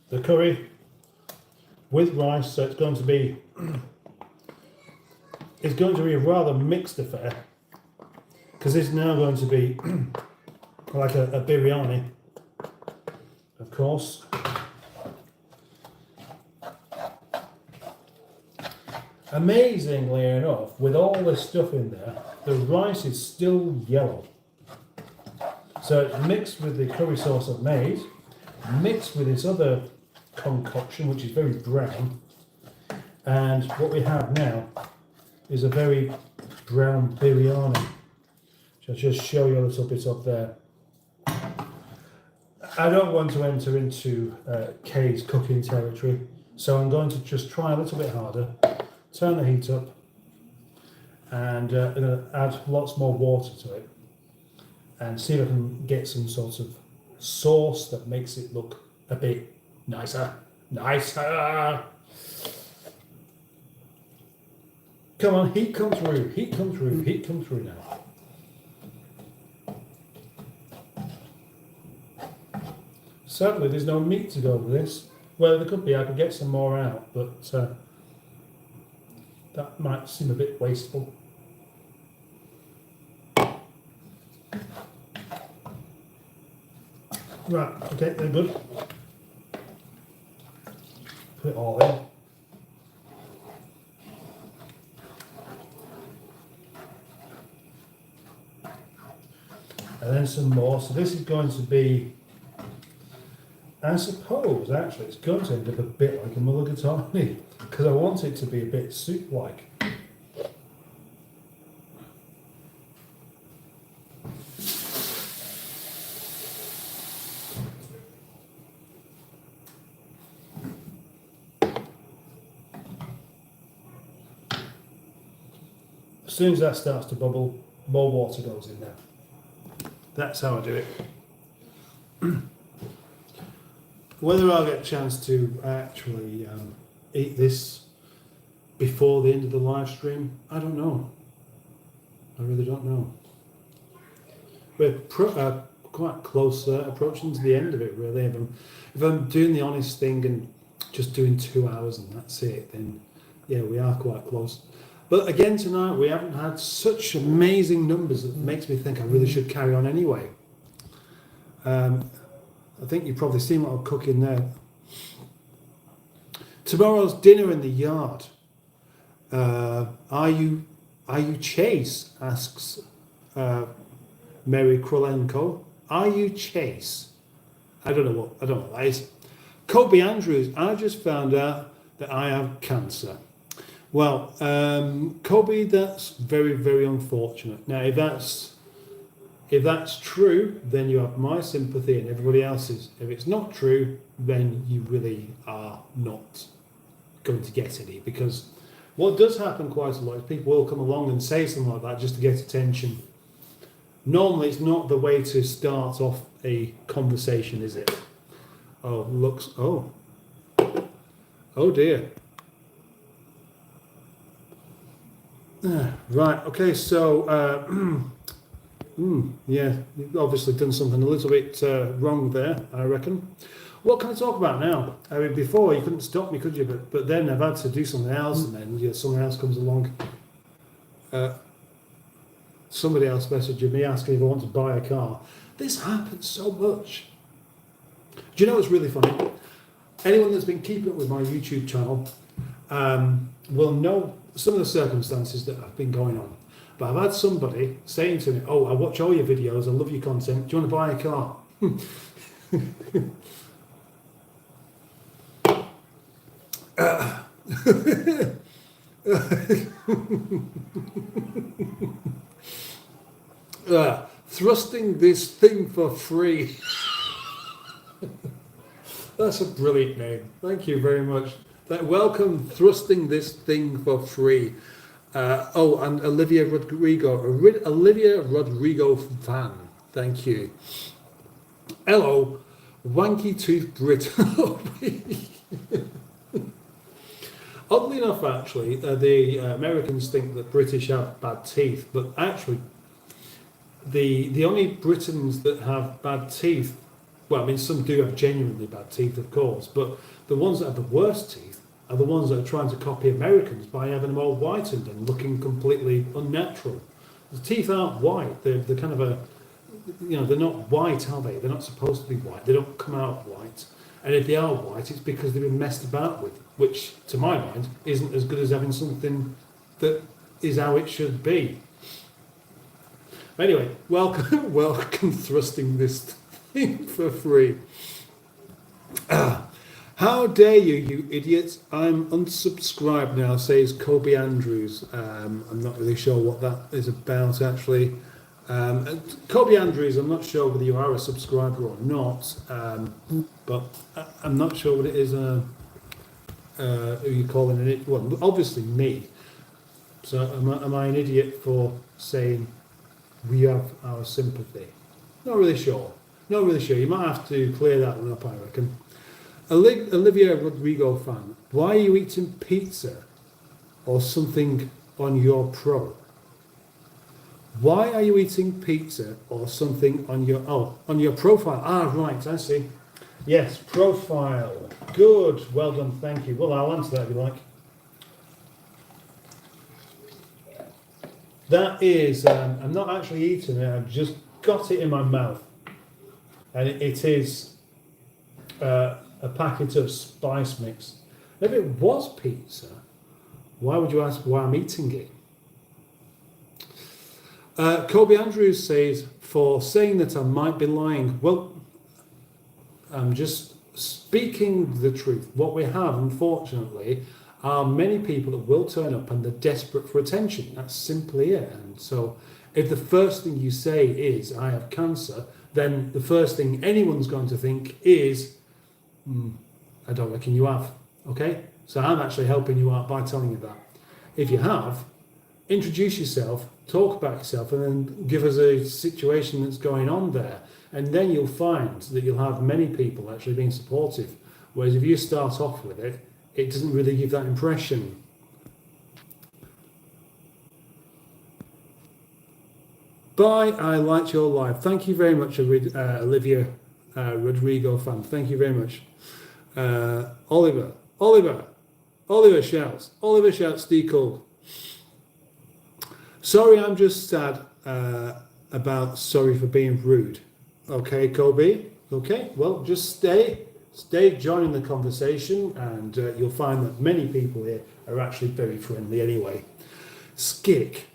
The curry with rice, so it's going to be a rather mixed affair, because it's now going to be like a biryani, of course. Amazingly enough, with all this stuff in there, the rice is still yellow. So it's mixed with the curry sauce I've made, mixed with this other concoction, which is very brown. And what we have now is a very brown biryani. So I'll just show you a little bit of there. I don't want to enter into Kay's cooking territory, so I'm going to just try a little bit harder, turn the heat up, and I'm going to add lots more water to it and see if I can get some sort of sauce that makes it look a bit nicer. Come on, heat come through now. Sadly, there's no meat to go with this. Well, there could be, I could get some more out, but that might seem a bit wasteful. Right, okay, they're good. Put it all in. and then some more. So this is going to be, I suppose, actually, it's going to end up a bit like a mulligatawny because I want it to be a bit soup-like. As soon as that starts to bubble, more water goes in there. That's how I do it. Whether I'll get a chance to actually eat this before the end of the live stream, I don't know. I really don't know. We're quite close approaching to the end of it, really. If I'm doing the honest thing and just doing 2 hours and that's it, then yeah, we are quite close. But again, tonight we haven't had such amazing numbers that makes me think I really should carry on anyway. I think you've probably seen what I'm cooking there. Tomorrow's dinner in the yard. Are you Chase? Asks Mary Krolenko. Are you Chase? I don't know what that is. Kobe Andrews. I just found out that I have cancer. Well, Kobe, that's very, very unfortunate. Now, if that's true, then you have my sympathy and everybody else's. If it's not true, then you really are not going to get any. Because what does happen quite a lot is people will come along and say something like that just to get attention. Normally, it's not the way to start off a conversation, is it? Oh, looks. Oh dear. Right, okay, so, yeah, you've obviously done something a little bit wrong there, I reckon. What can I talk about now? I mean, before you couldn't stop me, could you? But then I've had to do something else, and then someone else comes along. Somebody else messaged me asking if I want to buy a car. This happens so much. Do you know what's really funny? Anyone that's been keeping up with my YouTube channel will know some of the circumstances that have been going on. But I've had somebody saying to me, oh, I watch all your videos, I love your content, do you want to buy a car? Thrusting this thing for free. That's a brilliant name. Thank you very much. Welcome, thrusting this thing for free. And Olivia Rodrigo fan. Thank you. Hello, wanky tooth Brit. Oddly enough, actually, the Americans think that British have bad teeth, but actually, the only Britons that have bad teeth, well, I mean, some do have genuinely bad teeth, of course, but the ones that have the worst teeth are the ones that are trying to copy Americans by having them all whitened and looking completely unnatural. The teeth aren't white. They're kind of they're not white, are they? They're not supposed to be white. They don't come out white. And if they are white, it's because they've been messed about with, which, to my mind, isn't as good as having something that is how it should be. Anyway, welcome thrusting this thing for free. How dare you idiots? I'm unsubscribed now, says Kobe Andrews. I'm not really sure what that is about, actually. Kobe Andrews, I'm not sure whether you are a subscriber or not, but I'm not sure what it is who you're calling an idiot. Well, obviously me. So am I an idiot for saying we have our sympathy? Not really sure. You might have to clear that one up, I reckon. Olivia Rodrigo fan, why are you eating pizza or something on your pro? Why are you eating pizza or something on your profile? Ah, right, I see. Yes, profile. Good, well done, thank you. Well, I'll answer that if you like. That is, I'm not actually eating it, I've just got it in my mouth. And it is a packet of spice mix. If it was pizza, why would you ask why I'm eating it? Kobe Andrews says, for saying that I might be lying. Well, I'm just speaking the truth. What we have, unfortunately, are many people that will turn up and they're desperate for attention. That's simply it. And so if the first thing you say is, I have cancer, then the first thing anyone's going to think is, I don't reckon you have. Okay? So I'm actually helping you out by telling you that. If you have, introduce yourself, talk about yourself, and then give us a situation that's going on there. And then you'll find that you'll have many people actually being supportive. Whereas if you start off with it, it doesn't really give that impression. Bye, I liked your live. Thank you very much, Olivia Rodrigo fan. Thank you very much. Oliver shouts, Deco. Sorry, I'm just sad about sorry for being rude. Okay, Kobe. Okay, well, just stay joining the conversation, and you'll find that many people here are actually very friendly anyway. Skick.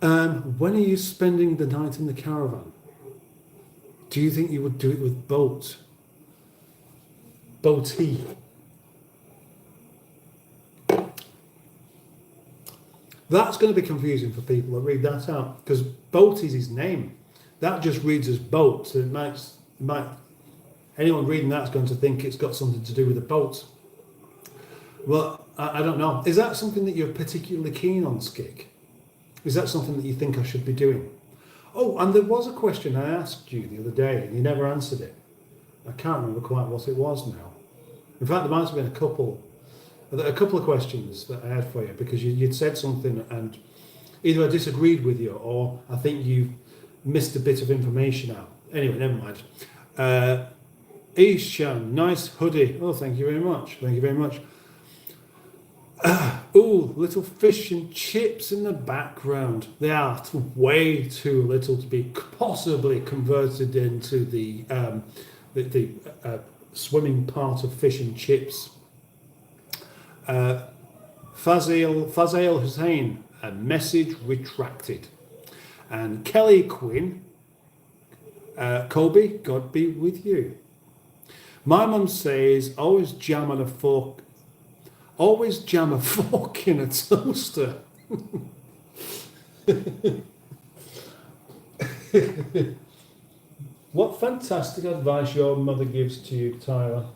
When are you spending the night in the caravan? Do you think you would do it with boaty? That's going to be confusing for people that read that out, because boat is his name. That just reads as boat. So it might anyone reading that's going to think it's got something to do with a boat. Well, I don't know. Is that something that you're particularly keen on, Skick? Is that something that you think I should be doing? Oh, and there was a question I asked you the other day, and you never answered it. I can't remember quite what it was now. In fact, there might have been a couple of questions that I had for you, because you'd said something and either I disagreed with you or I think you missed a bit of information out. Anyway, never mind. Ishan, nice hoodie. Oh, thank you very much. Thank you very much. Ooh, little fish and chips in the background. They are way too little to be possibly converted into the swimming part of fish and chips. Fazil Hussein, a message retracted. And Kelly Quinn, Kobe, God be with you. My mum says, always jam a fork in a toaster. What fantastic advice your mother gives to you, Tyler.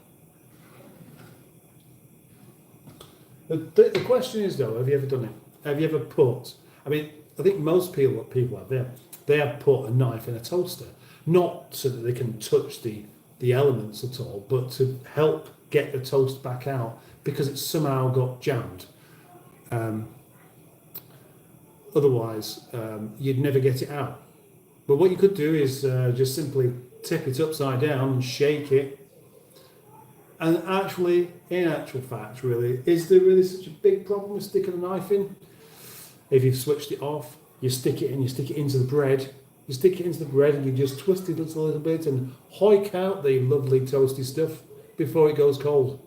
The question is, though, have you ever done it? Have you ever put, I think most people have there, they have put a knife in a toaster, not so that they can touch the elements at all, but to help get the toast back out because it's somehow got jammed. Otherwise, you'd never get it out. But what you could do is just simply tip it upside down and shake it. And actually, in actual fact, really, is there really such a big problem with sticking a knife in? If you've switched it off, you stick it into the bread. You stick it into the bread and you just twist it a little bit and hoik out the lovely toasty stuff before it goes cold.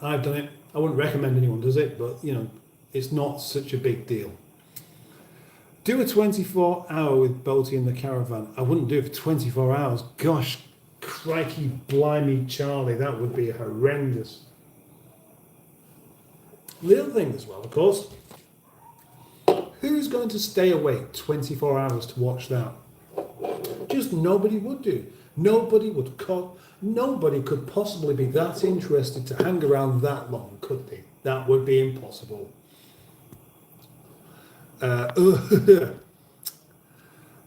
I've done it. I wouldn't recommend anyone does it, but it's not such a big deal. Do a 24-hour with Boaty in the caravan. I wouldn't do it for 24 hours. Gosh, crikey, blimey, Charlie, that would be horrendous. The other thing as well, of course, who's going to stay awake 24 hours to watch that? Just nobody would do. Nobody could possibly be that interested to hang around that long, could they? That would be impossible.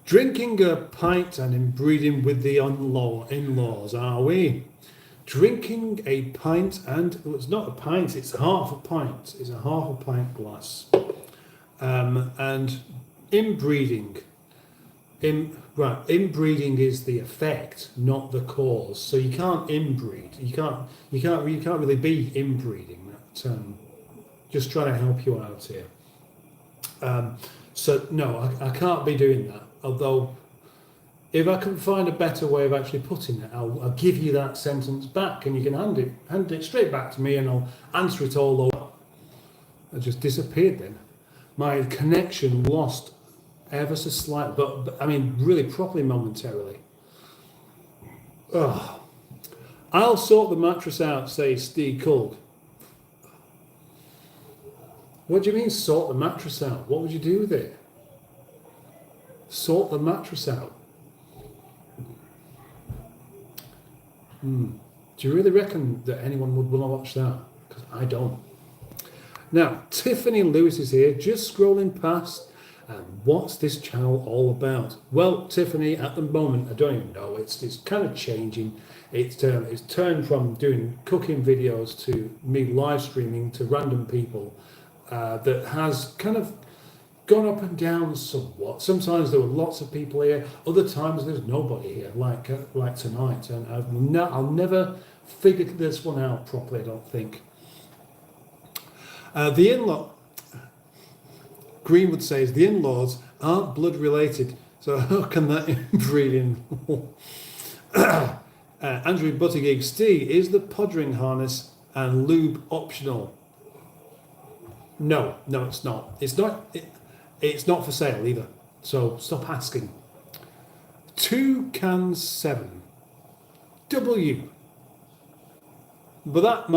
Drinking a pint and inbreeding with the in-laws, are we? Drinking a pint and, it's not a pint, it's half a pint. It's a half a pint glass. And inbreeding. Inbreeding is the effect, not the cause. So you can't inbreed. You can't really be inbreeding. Just trying to help you out here. So no, I can't be doing that. Although, if I can find a better way of actually putting it, I'll give you that sentence back, and you can hand it straight back to me, and I'll answer it all over. I just disappeared then. My connection lost ever so slight, but I mean, really properly momentarily. Ugh. I'll sort the mattress out, says Steve Culg. What do you mean, sort the mattress out? What would you do with it? Sort the mattress out. Do you really reckon that anyone would want to watch that? Because I don't. Now, Tiffany Lewis is here, just scrolling past. And what's this channel all about? Well, Tiffany, at the moment, I don't even know. It's kind of changing. It's turned from doing cooking videos to me live streaming to random people. That has kind of gone up and down somewhat. Sometimes there were lots of people here. Other times there's nobody here, like tonight. And I'll never figure this one out properly, I don't think. The in-law, Greenwood says, the in-laws aren't blood related, so how can that breed in? Andrew Buttigieg, Steve, is the poddering harness and lube optional? No, it's not. It's not for sale either. So stop asking. 2 cans 7. W. But that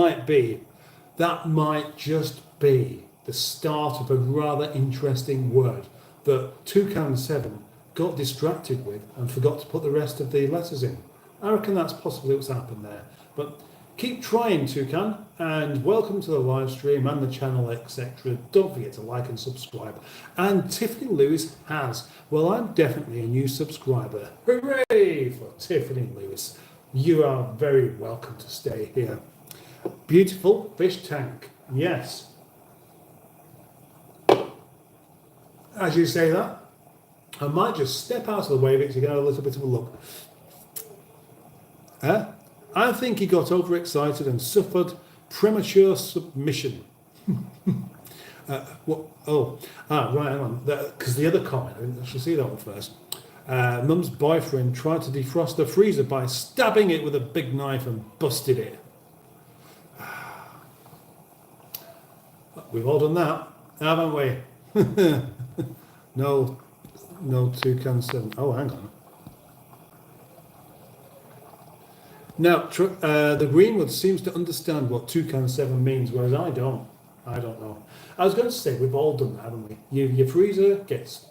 might just be the start of a rather interesting word that 2 cans 7 got distracted with and forgot to put the rest of the letters in. I reckon that's possibly what's happened there. But keep trying, Toucan, and welcome to the live stream and the channel, etc. Don't forget to like and subscribe. And Tiffany Lewis has. Well, I'm definitely a new subscriber. Hooray for Tiffany Lewis. You are very welcome to stay here. Beautiful fish tank. Yes. As you say that, I might just step out of the way of it to get a little bit of a look. I think he got overexcited and suffered premature submission. Right, hang on. Because the other comment, I should see that one first. Mum's boyfriend tried to defrost the freezer by stabbing it with a big knife and busted it. We've all done that, haven't we? No 2 cans 7. Oh, hang on. Now, the Greenwood seems to understand what 2 cans 7 means, whereas I don't. I don't know. I was going to say we've all done that, haven't we? Your freezer gets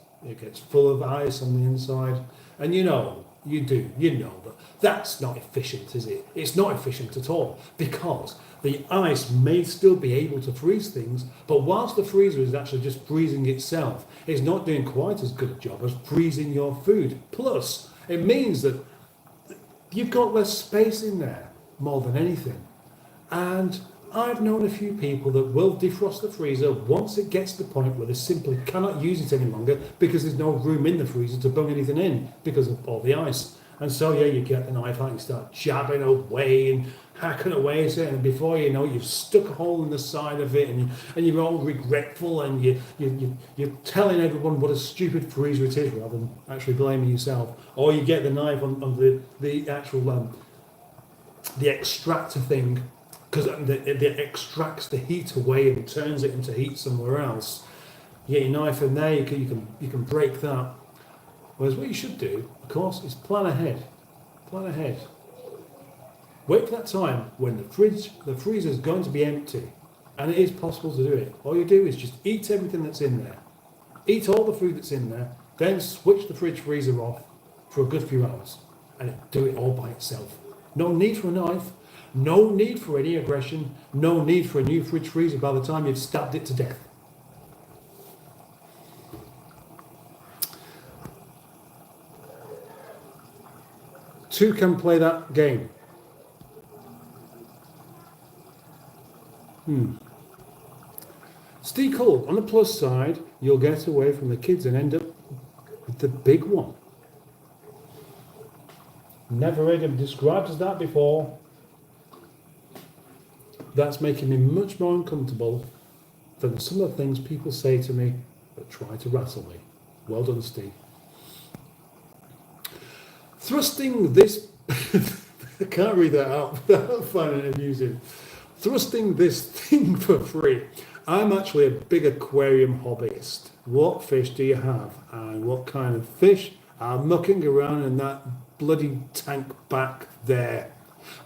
full of ice on the inside, and you know that that's not efficient, is it? It's not efficient at all, because the ice may still be able to freeze things, but whilst the freezer is actually just freezing itself, it's not doing quite as good a job as freezing your food. Plus, it means that you've got less space in there, more than anything. And I've known a few people that will defrost the freezer once it gets to the point where they simply cannot use it any longer because there's no room in the freezer to bung anything in because of all the ice. And so, yeah, you get the knife out and you start jabbing away and hacking away at it, and before you know it, you've stuck a hole in the side of it, and you're all regretful, and you're telling everyone what a stupid freezer it is rather than actually blaming yourself. Or you get the knife on the actual the extractor thing, because it extracts the heat away and turns it into heat somewhere else. You get your knife in there, you can break that. Whereas what you should do, of course, is plan ahead. Plan ahead. Wait for that time when the freezer is going to be empty, and it is possible to do it. All you do is just eat everything that's in there. Eat all the food that's in there, then switch the fridge freezer off for a good few hours, and do it all by itself. No need for a knife, no need for any aggression, no need for a new fridge freezer by the time you've stabbed it to death. Two can play that game. Steve Cole, on the plus side, you'll get away from the kids and end up with the big one. Never heard him described as that before. That's making me much more uncomfortable than some of the things people say to me that try to rattle me. Well done, Steve. Thrusting this... I can't read that out without finding it amusing. Thrusting this thing for free. I'm actually a big aquarium hobbyist. What fish do you have? And what kind of fish are mucking around in that bloody tank back there?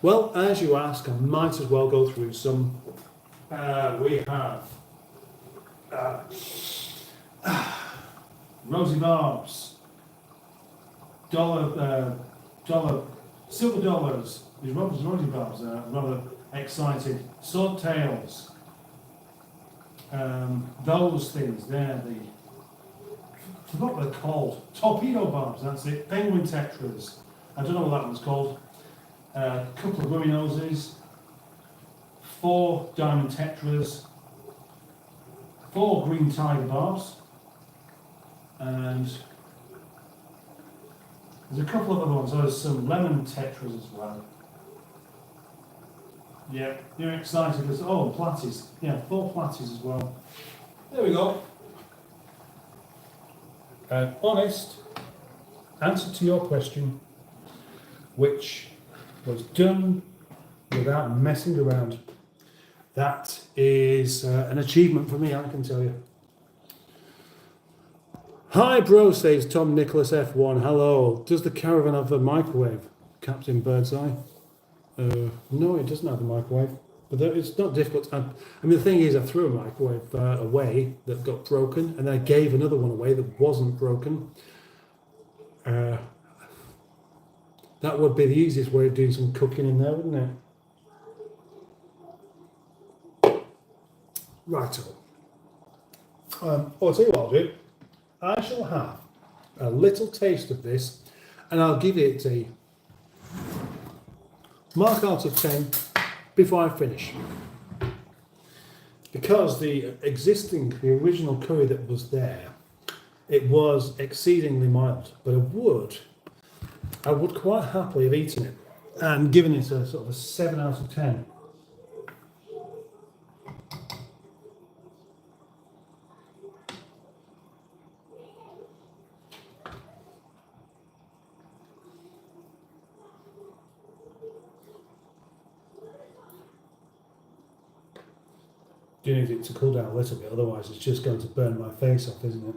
Well, as you ask, I might as well go through some. We have rosy barbs, silver dollars. These rosy barbs are rather excited. Swordtails. Those things, they're the. I forgot what they're called. Torpedo barbs, that's it. Penguin tetras. I don't know what that one's called. A couple of rummy noses. 4 diamond tetras. 4 green tiger barbs. And there's a couple of other ones. There's some lemon tetras as well. Yeah, you're excited. Oh, platies. Yeah, 4 platies as well. There we go. An honest answer to your question, which was done without messing around. That is an achievement for me, I can tell you. Hi, bro, says Tom Nicholas F1. Hello. Does the caravan have a microwave? Captain Birdseye. No, it doesn't have a microwave, but it's not difficult. I mean, the thing is, I threw a microwave away that got broken, and then I gave another one away that wasn't broken. That would be the easiest way of doing some cooking in there, wouldn't it? Righto. I'll tell you what I'll do. I shall have a little taste of this, and I'll give it a mark out of 10 before I finish. Because the original curry that was there, it was exceedingly mild, but I would quite happily have eaten it and given it a sort of a 7 out of 10. Do need it to cool down a little bit, otherwise it's just going to burn my face off, isn't it?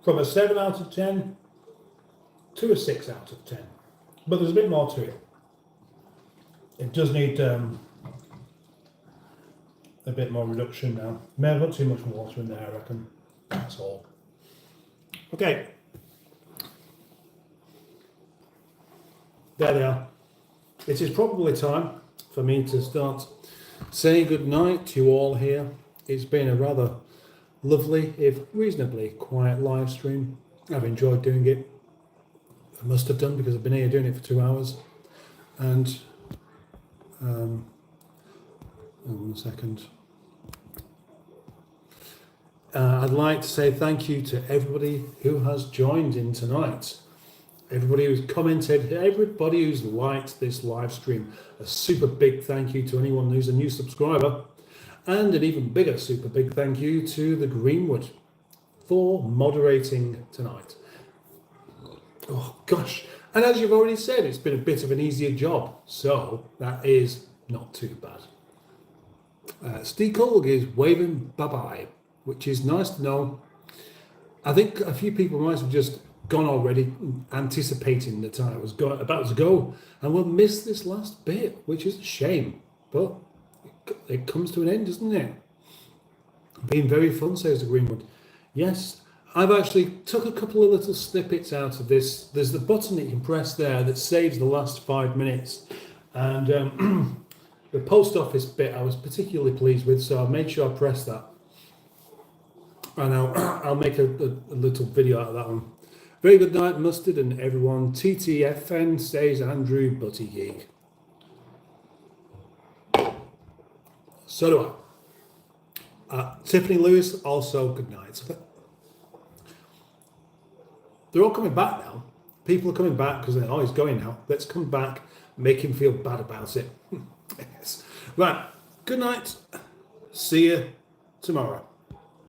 From a 7 out of 10 to a 6 out of 10. But there's a bit more to it. It does need a bit more reduction now. May have got too much water in there, I reckon. That's all. Okay. There they are. It is probably time for me to start saying good night to you all here. It's been a rather lovely, if reasonably quiet live stream. I've enjoyed doing it. I must have done because I've been here doing it for 2 hours. And hold on a second. I'd like to say thank you to everybody who has joined in tonight. Everybody who's commented, everybody who's liked this live stream. A super big thank you to anyone who's a new subscriber. And an even bigger super big thank you to the Greenwood for moderating tonight. Oh gosh, and as you've already said, it's been a bit of an easier job, so that is not too bad. Steve Colg is waving bye-bye, which is nice to know. I think a few people might have just gone already, anticipating that I was about to go, and will miss this last bit, which is a shame, but it comes to an end, doesn't it? Been very fun, says the Greenwood. Yes, I've actually took a couple of little snippets out of this. There's the button that you can press there that saves the last 5 minutes. And the post office bit I was particularly pleased with, so I made sure I pressed that. And I'll make a little video out of that one. Very good night, Mustard and everyone. TTFN, says Andrew Buttigieg. So do Tiffany Lewis, also good night. They're all coming back now. People are coming back because he's going now. Let's come back, make him feel bad about it. Yes. Right, good night. See you tomorrow.